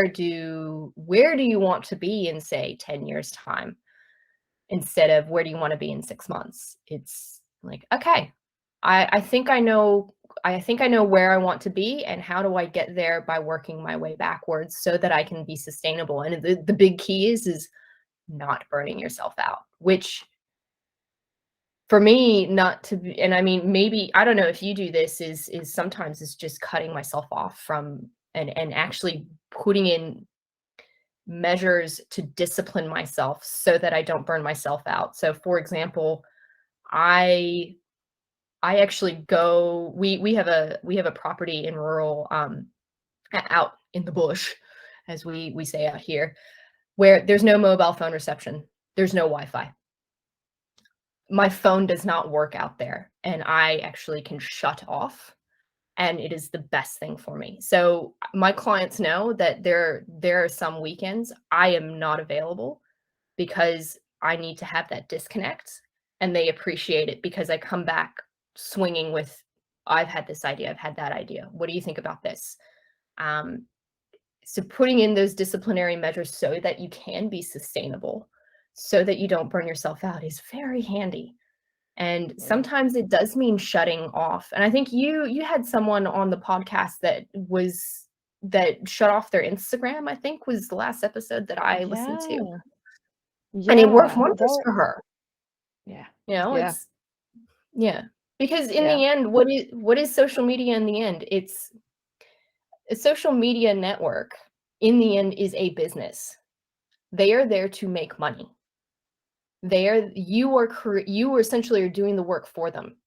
do you want to be in, say, 10 years time, instead of where do you want to be in 6 months? It's like, okay, I think I know where I want to be, and how do I get there by working my way backwards so that I can be sustainable. And the big key is not burning yourself out, which for me, not to be, and I mean, maybe, I don't know if you do this, is sometimes it's just cutting myself off from, and actually putting in measures to discipline myself so that I don't burn myself out. So for example, I actually go, we have a property in rural, out in the bush, as we say out here, where there's no mobile phone reception, there's no Wi-Fi. My phone does not work out there, and I actually can shut off, and it is the best thing for me. So my clients know that there are some weekends I am not available because I need to have that disconnect, and they appreciate it because I come back swinging with, I've had this idea, I've had that idea. What do you think about this? Um, so putting in those disciplinary measures so that you can be sustainable, so that you don't burn yourself out, is very handy. And sometimes it does mean shutting off. And I think you had someone on the podcast that shut off their Instagram, I think was the last episode that I listened to. And it worked Yeah, wonders for her. yeah, yeah, It's, yeah. Because in yeah. the end, what is social media in the end? It's a social media network, in the end, is a business. They are there to make money. You essentially are doing the work for them.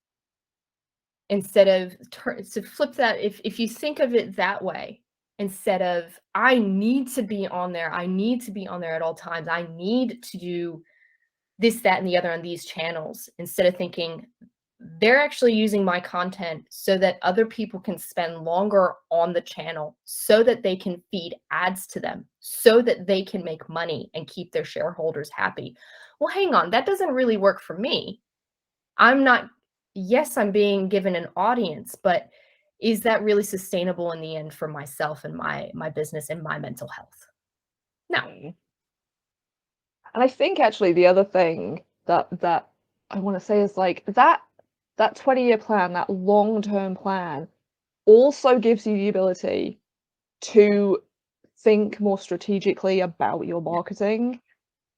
Instead of to flip that, if you think of it that way, instead of I need to be on there, I need to be on there at all times, I need to do this, that, and the other on these channels, instead of thinking they're actually using my content so that other people can spend longer on the channel, so that they can feed ads to them, so that they can make money and keep their shareholders happy. Well, hang on, that doesn't really work for me. I'm not, yes, I'm being given an audience, but is that really sustainable in the end for myself and my business and my mental health? No. And I think actually the other thing that I want to say is like that 20-year plan, that long-term plan, also gives you the ability to think more strategically about your marketing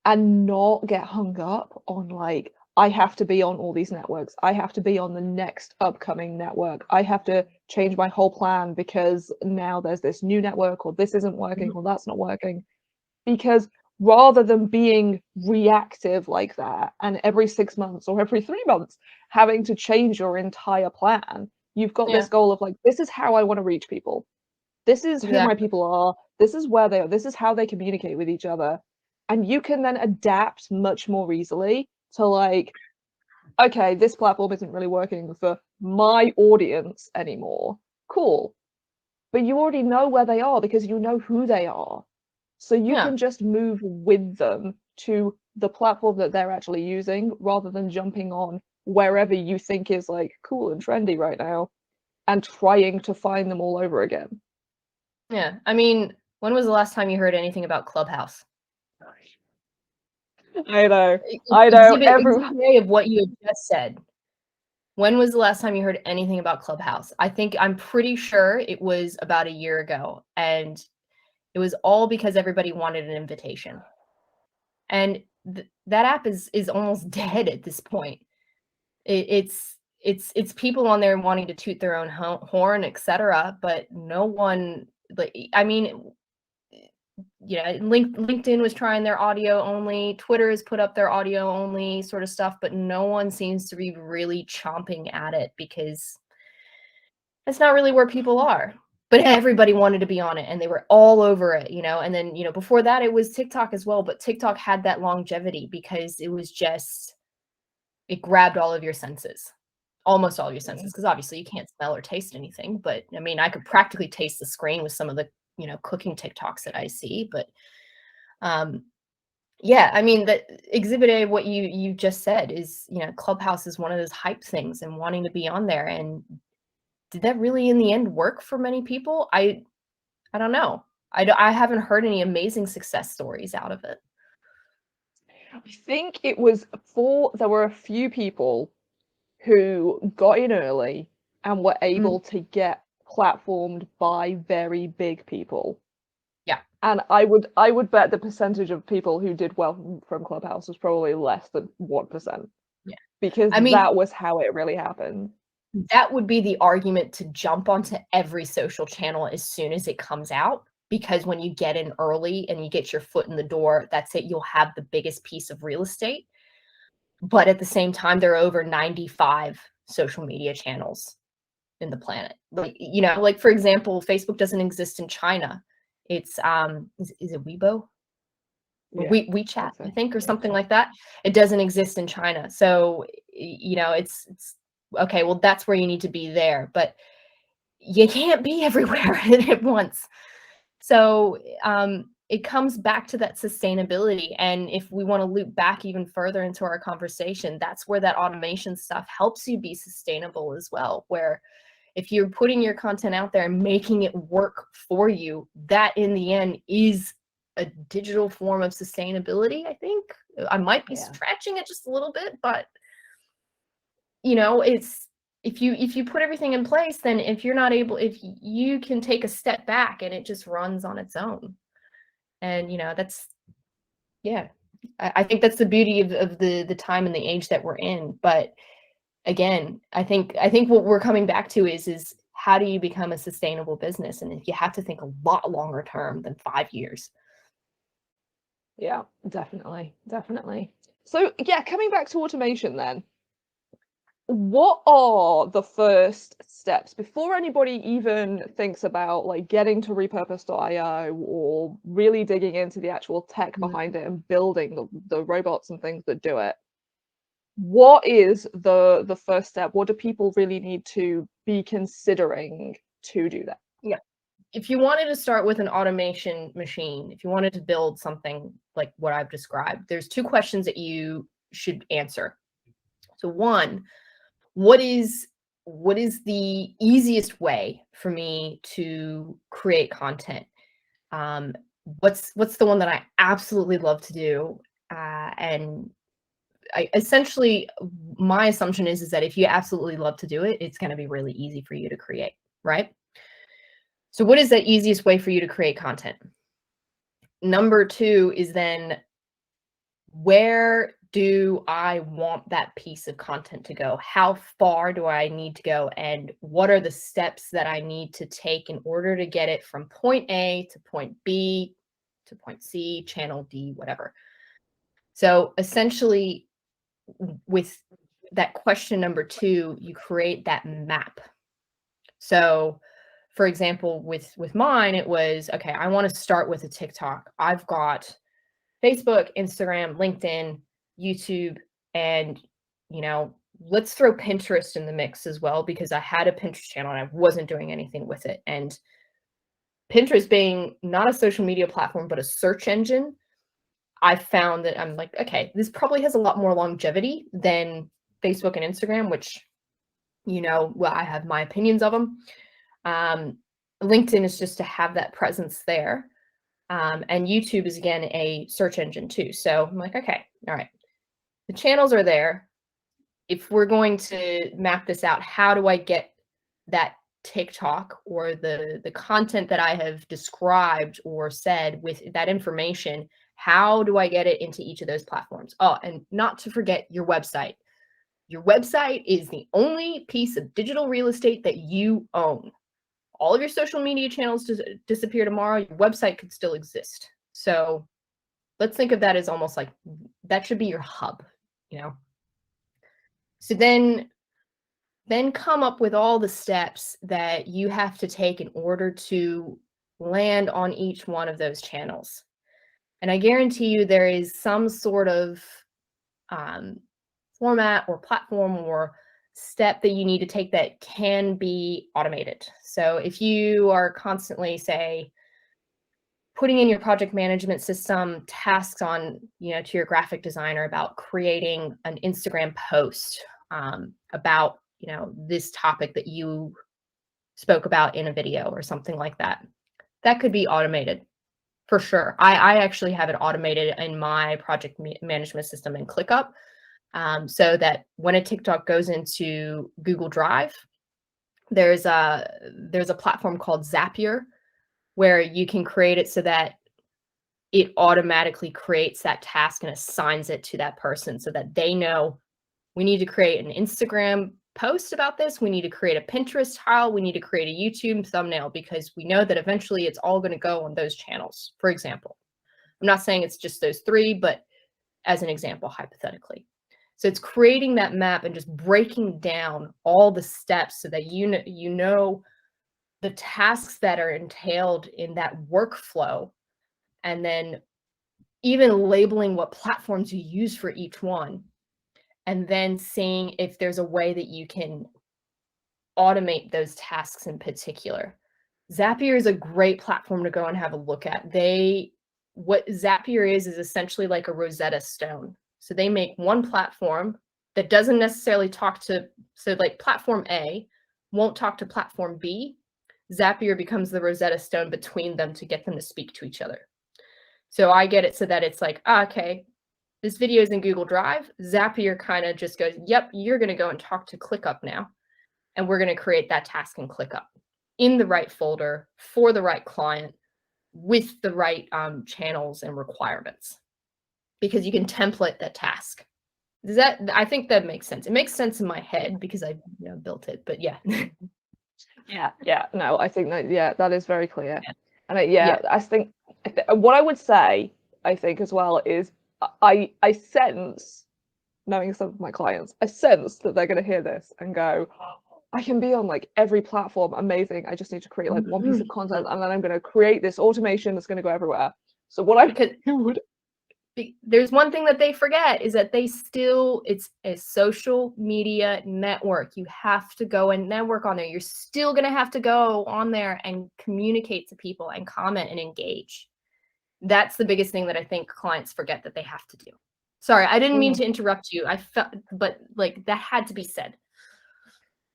and not get hung up on like, I have to be on all these networks. I have to be on the next upcoming network. I have to change my whole plan because now there's this new network, or this isn't working, Mhm. or that's not working. Because rather than being reactive like that, and every 6 months or every 3 months having to change your entire plan, you've got this Yeah, goal of like, this is how I want to reach people. This is who my exactly. people are. This is where they are. This is how they communicate with each other. And you can then adapt much more easily to like, okay, this platform isn't really working for my audience anymore. Cool. But you already know where they are because you know who they are. So you Yeah. can just move with them to the platform that they're actually using rather than jumping on wherever you think is like cool and trendy right now and trying to find them all over again. Yeah. I mean, when was the last time you heard anything about Clubhouse? I know. Exhibit A of what you had just said. When was the last time you heard anything about Clubhouse? I'm pretty sure it was about a year ago, and it was all because everybody wanted an invitation. And that app is almost dead at this point. It's people on there wanting to toot their own horn, etc. But no one, like, I mean, LinkedIn was trying their audio only. Twitter has put up their audio only sort of stuff, but no one seems to be really chomping at it because that's not really where people are. But everybody wanted to be on it and they were all over it, and then, before that it was TikTok as well, but TikTok had that longevity because it grabbed all of your senses, almost all of your senses, because obviously you can't smell or taste anything, but I mean, I could practically taste the screen with some of the, cooking TikToks that I see, but yeah, I mean, that exhibit A, what you just said is, Clubhouse is one of those hype things and wanting to be on there. And did that really in the end work for many people? I don't know. I haven't heard any amazing success stories out of it. I think there were a few people who got in early and were able to get platformed by very big people. Yeah. And I would bet the percentage of people who did well from Clubhouse was probably less than 1%. Yeah. Because that was how it really happened. That would be the argument to jump onto every social channel as soon as it comes out, because when you get in early and you get your foot in the door, that's it. You'll have the biggest piece of real estate. But at the same time, there are over 95 social media channels in the planet. Like for example, Facebook doesn't exist in China. It's is it Weibo? Yeah. WeChat, I think, or something like that. It doesn't exist in China. So, it's okay, well, that's where you need to be there, but you can't be everywhere at once. So it comes back to that sustainability. And if we want to loop back even further into our conversation, that's where that automation stuff helps you be sustainable as well, where if you're putting your content out there and making it work for you, that in the end is a digital form of sustainability. I think I might be stretching it just a little bit, but it's if you put everything in place, then if you can take a step back and it just runs on its own. And that's, yeah, I think that's the beauty of the time and the age that we're in. But again, I think what we're coming back to is how do you become a sustainable business? And if you have to think a lot longer term than 5 years. Yeah, definitely. So yeah, coming back to automation then, what are the first steps before anybody even thinks about like getting to repurpose.io or really digging into the actual tech behind it and building the robots and things that do it? What is the first step? What do people really need to be considering to do that? Yeah. If you wanted to start with an automation machine, if you wanted to build something like what I've described, there's 2 questions that you should answer. So one, what is the easiest way for me to create content? What's the one that I absolutely love to do? And essentially, my assumption is that if you absolutely love to do it, it's going to be really easy for you to create, right? So what is the easiest way for you to create content? Number 2 is then, where do I want that piece of content to go? How far do I need to go? And what are the steps that I need to take in order to get it from point A to point B to point C, channel D, whatever? So essentially, with that question number 2, you create that map. So for example, with mine, it was, okay, I want to start with a TikTok. I've got Facebook, Instagram, LinkedIn, YouTube, and, let's throw Pinterest in the mix as well, because I had a Pinterest channel and I wasn't doing anything with it. And Pinterest being not a social media platform, but a search engine, I found that I'm like, okay, this probably has a lot more longevity than Facebook and Instagram, which, well, I have my opinions of them. LinkedIn is just to have that presence there. And YouTube is, again, a search engine too. So I'm like, okay, all right. The channels are there. If we're going to map this out, how do I get that TikTok or the content that I have described or said with that information? How do I get it into each of those platforms? Oh, and not to forget your website. Your website is the only piece of digital real estate that you own. All of your social media channels disappear tomorrow, your website could still exist. So let's think of that as almost like that should be your hub, you know? So then come up with all the steps that you have to take in order to land on each one of those channels. And I guarantee you there is some sort of format or platform or step that you need to take that can be automated. So if you are constantly, say, putting in your project management system tasks on, to your graphic designer about creating an Instagram post about, this topic that you spoke about in a video or something like that, that could be automated for sure. I actually have it automated in my project management system in ClickUp. So that when a TikTok goes into Google Drive, there's a platform called Zapier where you can create it so that it automatically creates that task and assigns it to that person so that they know we need to create an Instagram post about this. We need to create a Pinterest tile. We need to create a YouTube thumbnail because we know that eventually it's all going to go on those channels, for example. I'm not saying it's just those three, but as an example, hypothetically. So it's creating that map and just breaking down all the steps so that you know the tasks that are entailed in that workflow, and then even labeling what platforms you use for each one, and then seeing if there's a way that you can automate those tasks in particular. Zapier is a great platform to go and have a look at. What Zapier is essentially like a Rosetta Stone. So they make one platform that doesn't necessarily talk to, so like platform A won't talk to platform B. Zapier becomes the Rosetta Stone between them to get them to speak to each other. So I get it so that it's like, okay, this video is in Google Drive. Zapier kind of just goes, yep, you're going to go and talk to ClickUp now. And we're going to create that task in ClickUp in the right folder for the right client with the right channels and requirements, because you can template that task. I think that makes sense. It makes sense in my head because I built it, but yeah. No, I think that, that is very clear. Yeah. And I think what I would say, I think as well is I sense, knowing some of my clients, I sense that they're going to hear this and go, I can be on like every platform, amazing. I just need to create like one piece of content and then I'm going to create this automation that's going to go everywhere. So what there's one thing that they forget is that it's a social media network. You have to go and network on there. You're still going to have to go on there and communicate to people and comment and engage. That's the biggest thing that I think clients forget that they have to do. Sorry, I didn't mean to interrupt you. I felt, but like that had to be said.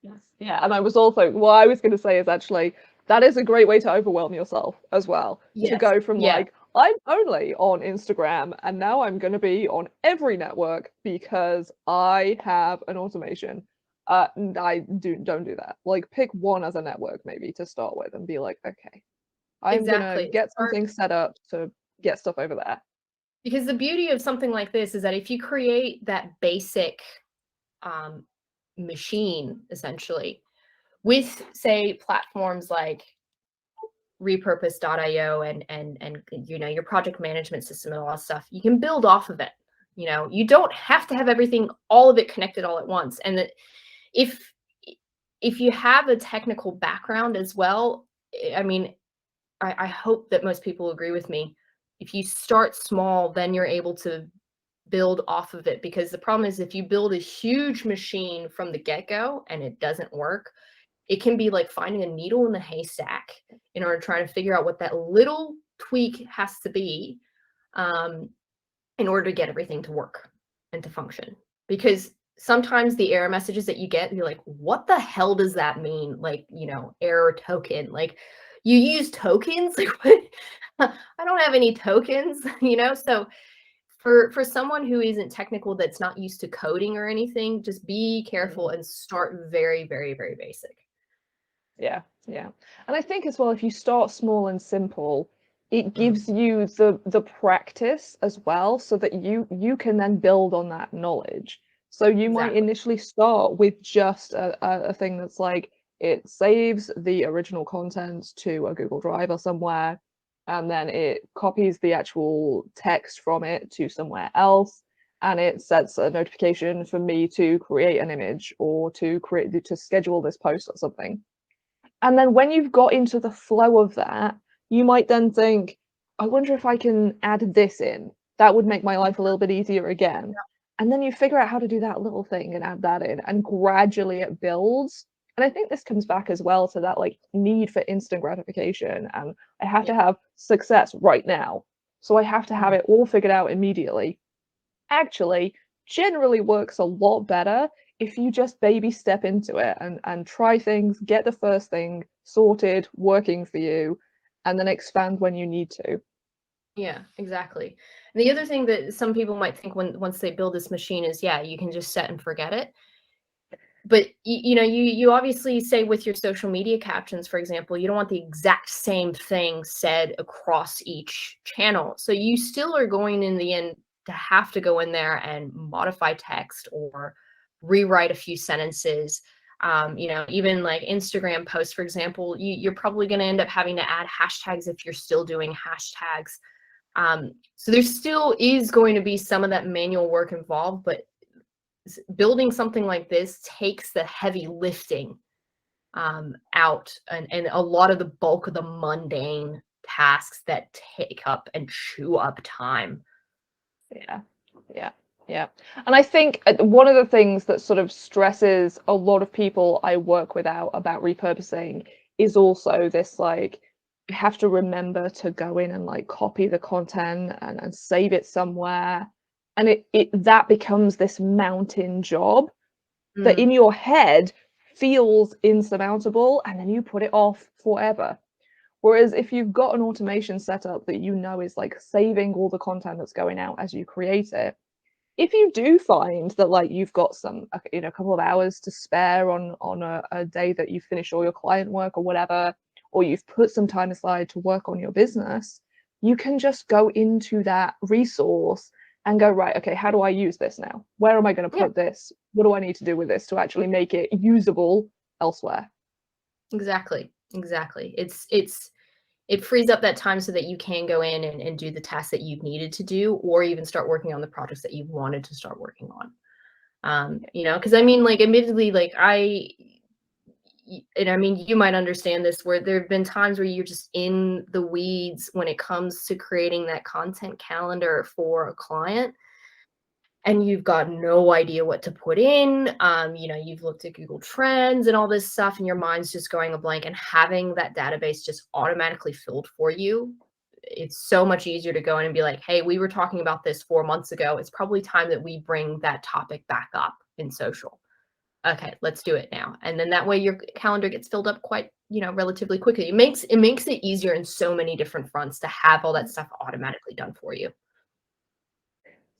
Yes. Yeah, and I was also, what I was going to say is actually that is a great way to overwhelm yourself as well. Yes. To go from like, I'm only on Instagram and now I'm going to be on every network because I have an automation. Don't do that. Like pick one as a network maybe to start with and be like, okay, I'm going to get something set up to get stuff over there. Because the beauty of something like this is that if you create that basic machine, essentially, with, say, platforms like repurpose.io and your project management system and all that stuff, you can build off of it. You don't have to have everything, all of it connected all at once. And that if you have a technical background as well, I mean, I hope that most people agree with me. If you start small, then you're able to build off of it, because the problem is if you build a huge machine from the get-go and it doesn't work, it can be like finding a needle in the haystack in order to try to figure out what that little tweak has to be in order to get everything to work and to function. Because sometimes the error messages that you get, you're like, what the hell does that mean? Like, error token, like you use tokens? Like, what? I don't have any tokens, you know? So for someone who isn't technical, that's not used to coding or anything, just be careful and start very, very, very basic. Yeah, yeah. And I think as well, if you start small and simple, it gives you the practice as well, so that you can then build on that knowledge. So you might Exactly. initially start with just a thing that's like, it saves the original content to a Google Drive or somewhere, and then it copies the actual text from it to somewhere else, and it sets a notification for me to create an image or to schedule this post or something. And then when you've got into the flow of that, you might then think, I wonder if I can add this in. That would make my life a little bit easier again. And then you figure out how to do that little thing and add that in, and gradually it builds. And I think this comes back as well to that like need for instant gratification. And I have Yeah. to have success right now. So I have to have Mhm. it all figured out immediately. Actually, generally works a lot better if you just baby step into it and try things, get the first thing sorted, working for you, and then expand when you need to. Yeah, exactly. And the other thing that some people might think once they build this machine is, yeah, you can just set and forget it. But you know, you obviously say with your social media captions, for example, you don't want the exact same thing said across each channel. So you still are going in the end to have to go in there and modify text or rewrite a few sentences. You know, even like Instagram posts, for example, you're probably going to end up having to add hashtags if you're still doing hashtags. So there still is going to be some of that manual work involved, but building something like this takes the heavy lifting out, and a lot of the bulk of the mundane tasks that take up and chew up time. Yeah, yeah, yeah. And I think one of the things that sort of stresses a lot of people I work with out about repurposing is also this like, you have to remember to go in and like copy the content and save it somewhere. And it that becomes this mountain job that Mm, in your head feels insurmountable, and then you put it off forever. Whereas if you've got an automation set up that you know is like saving all the content that's going out as you create it, if you do find that like you've got some a couple of hours to spare on a day that you finish all your client work or whatever, or you've put some time aside to work on your business, you can just go into that resource and go, right, okay, how do I use this now? Where am I going to yeah, put this? What do I need to do with this to actually make it usable elsewhere? exactly, exactly. It frees up that time so that you can go in and do the tasks that you've needed to do, or even start working on the projects that you wanted to start working on. You know, because I mean, like, admittedly, like and I mean, you might understand this, where there have been times where you're just in the weeds when it comes to creating that content calendar for a client, and you've got no idea what to put in. You know, you've looked at Google Trends and all this stuff, and your mind's just going a blank. And having that database just automatically filled for you, it's so much easier to go in and be like, hey, we were talking about this 4 months ago. It's probably time that we bring that topic back up in social. Okay, let's do it now. And then that way your calendar gets filled up quite, you know, relatively quickly. It makes it easier in so many different fronts to have all that stuff automatically done for you.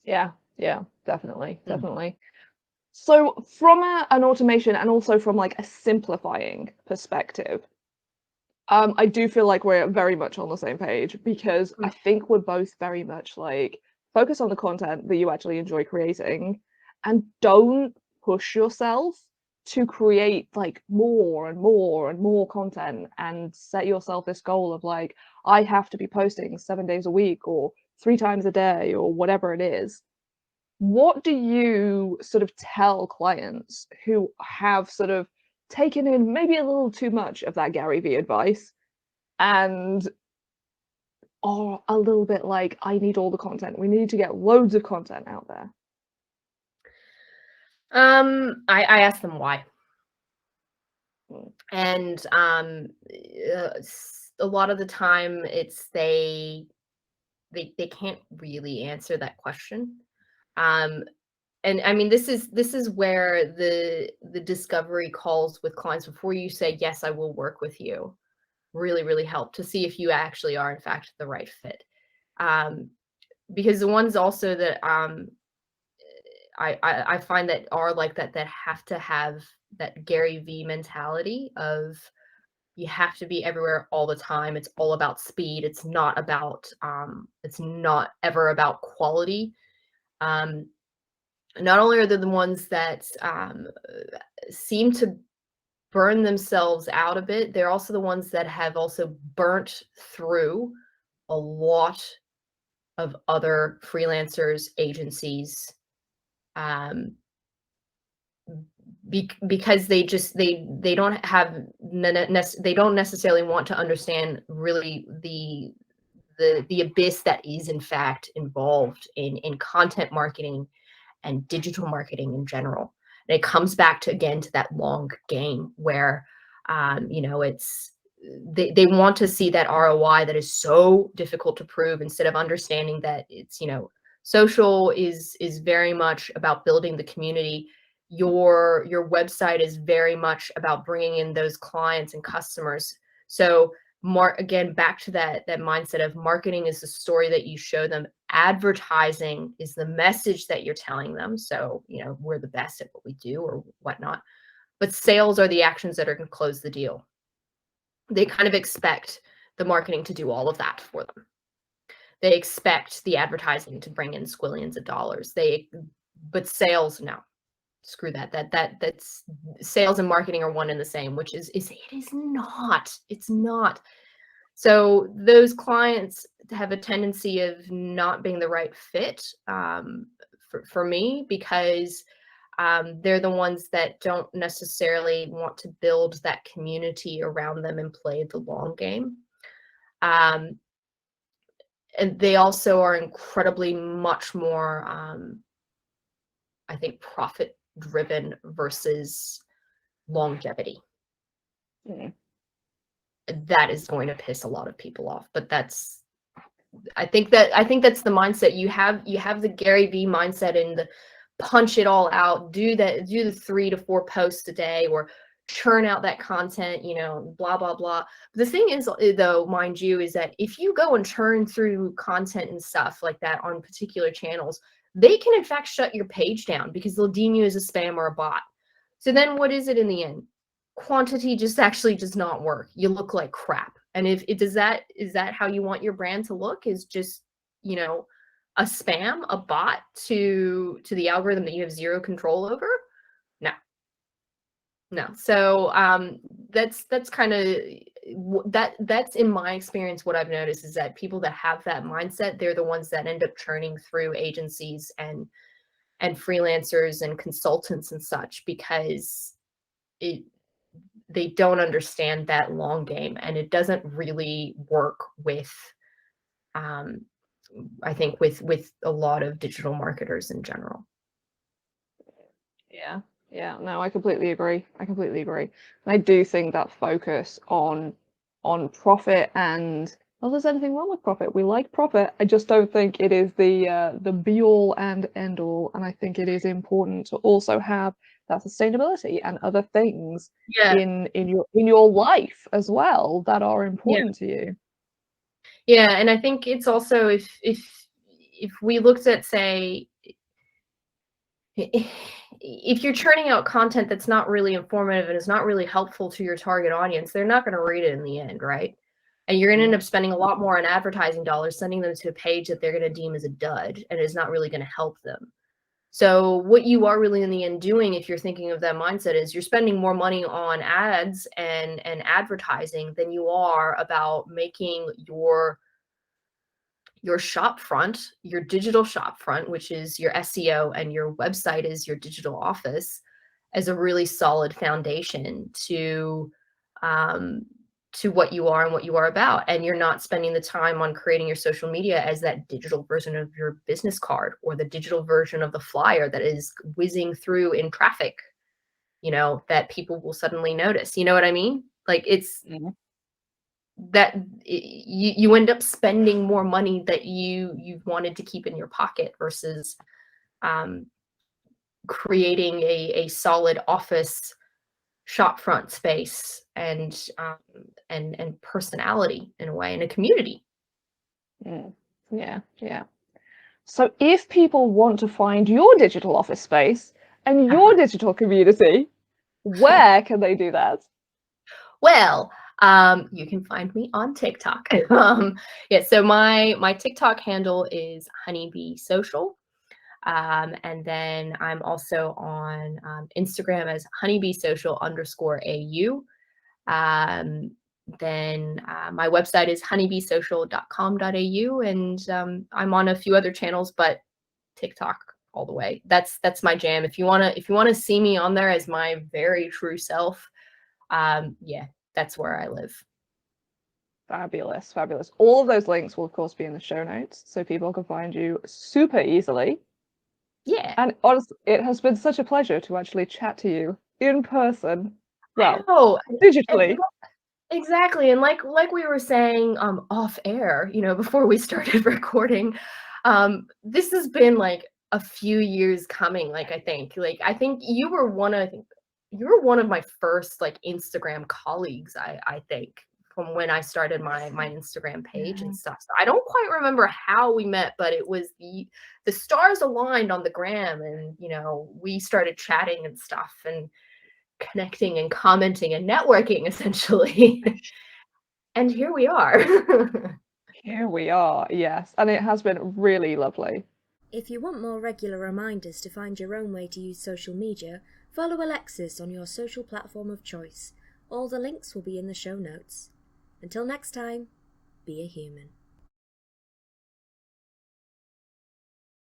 Yeah, yeah, definitely, Mm. definitely. So from an automation and also from like a simplifying perspective, I do feel like we're very much on the same page, because I Mm. think we're both very much like, focus on the content that you actually enjoy creating, and don't push yourself to create like more and more and more content, and set yourself this goal of like, I have to be posting 7 days a week or 3 times a day or whatever it is. What do you sort of tell clients who have sort of taken in maybe a little too much of that Gary Vee advice and are a little bit like, I need all the content. We need to get loads of content out there. I asked them why. Mm. And a lot of the time it's they can't really answer that question. Um, and I mean, this is where the discovery calls with clients, before you say yes, I will work with you. really, really help to see if you actually are in fact the right fit. Because the ones also that I find that are like that, that have to have that Gary V mentality of you have to be everywhere all the time. It's all about speed. It's not ever about quality. Not only are they the ones that seem to burn themselves out a bit, they're also the ones that have also burnt through a lot of other freelancers, agencies, because they just they don't have they don't necessarily want to understand really the abyss that is in fact involved in content marketing and digital marketing in general. And it comes back to, again, to that long game where it's they want to see that ROI that is so difficult to prove, instead of understanding that it's social is very much about building the community. Your website is very much about bringing in those clients and customers. So again, back to that mindset of marketing is the story that you show them. Advertising is the message that you're telling them. So, we're the best at what we do or whatnot. But sales are the actions that are going to close the deal. They kind of expect the marketing to do all of that for them. They expect the advertising to bring in squillions of dollars. But sales, no. Screw that. That's sales and marketing are one and the same, which it is not. It's not. So those clients have a tendency of not being the right fit for me, because they're the ones that don't necessarily want to build that community around them and play the long game. And they also are incredibly much more, I think, profit driven versus longevity. Mm. That is going to piss a lot of people off, but I think that's the mindset. You have the Gary V mindset and the punch it all out, do the 3 to 4 posts a day, or churn out that content, blah, blah, blah. The thing is, though, mind you, is that if you go and churn through content and stuff like that on particular channels, they can in fact shut your page down because they'll deem you as a spam or a bot. So then what is it in the end? Quantity just actually does not work. You look like crap. And if it is that how you want your brand to look, is just, a spam, a bot to the algorithm that you have zero control over? No. So that's kind of that's in my experience what I've noticed, is that people that have that mindset, they're the ones that end up churning through agencies and freelancers and consultants and such, because they don't understand that long game, and it doesn't really work with I think with a lot of digital marketers in general. Yeah, no, I completely agree. And I do think that focus on profit, and well, there's anything wrong with profit. We like profit. I just don't think it is the be all and end all. And I think it is important to also have that sustainability and other things in your life as well that are important to you. Yeah, and I think it's also, if we looked at, say, if you're churning out content that's not really informative and is not really helpful to your target audience, they're not going to read it in the end, right? And you're going to end up spending a lot more on advertising dollars, sending them to a page that they're going to deem as a dud and is not really going to help them. So what you are really in the end doing, if you're thinking of that mindset, is you're spending more money on ads and advertising than you are about making your shop front, your digital shop front, which is your SEO, and your website is your digital office, as a really solid foundation to what you are and what you are about. And you're not spending the time on creating your social media as that digital version of your business card, or the digital version of the flyer that is whizzing through in traffic, that people will suddenly notice. You know what I mean? Like, it's that you end up spending more money that you wanted to keep in your pocket, versus creating a solid office shopfront space and personality in a way, and a community. Yeah, yeah. So if people want to find your digital office space and your digital community, where can they do that? Well, you can find me on TikTok. Yeah, so my TikTok handle is honeybee social. And then I'm also on Instagram as honeybeesocial_AU. Then my website is honeybeesocial.com.au, and I'm on a few other channels, but TikTok all the way. That's my jam. If you wanna see me on there as my very true self, yeah, that's where I live. Fabulous, fabulous. All of those links will, of course, be in the show notes, so people can find you super easily. Yeah. And honestly, it has been such a pleasure to actually chat to you in person. Well, Oh, digitally. exactly. And like we were saying off air, before we started recording, this has been like a few years coming. I think you were one of my first like Instagram colleagues, I think, from when I started my Instagram page and stuff. So I don't quite remember how we met, but it was the stars aligned on the gram, and we started chatting and stuff and connecting and commenting and networking essentially. And here we are. Here we are, yes. And it has been really lovely. If you want more regular reminders to find your own way to use social media, follow Alexis on your social platform of choice. All the links will be in the show notes. Until next time, be a human.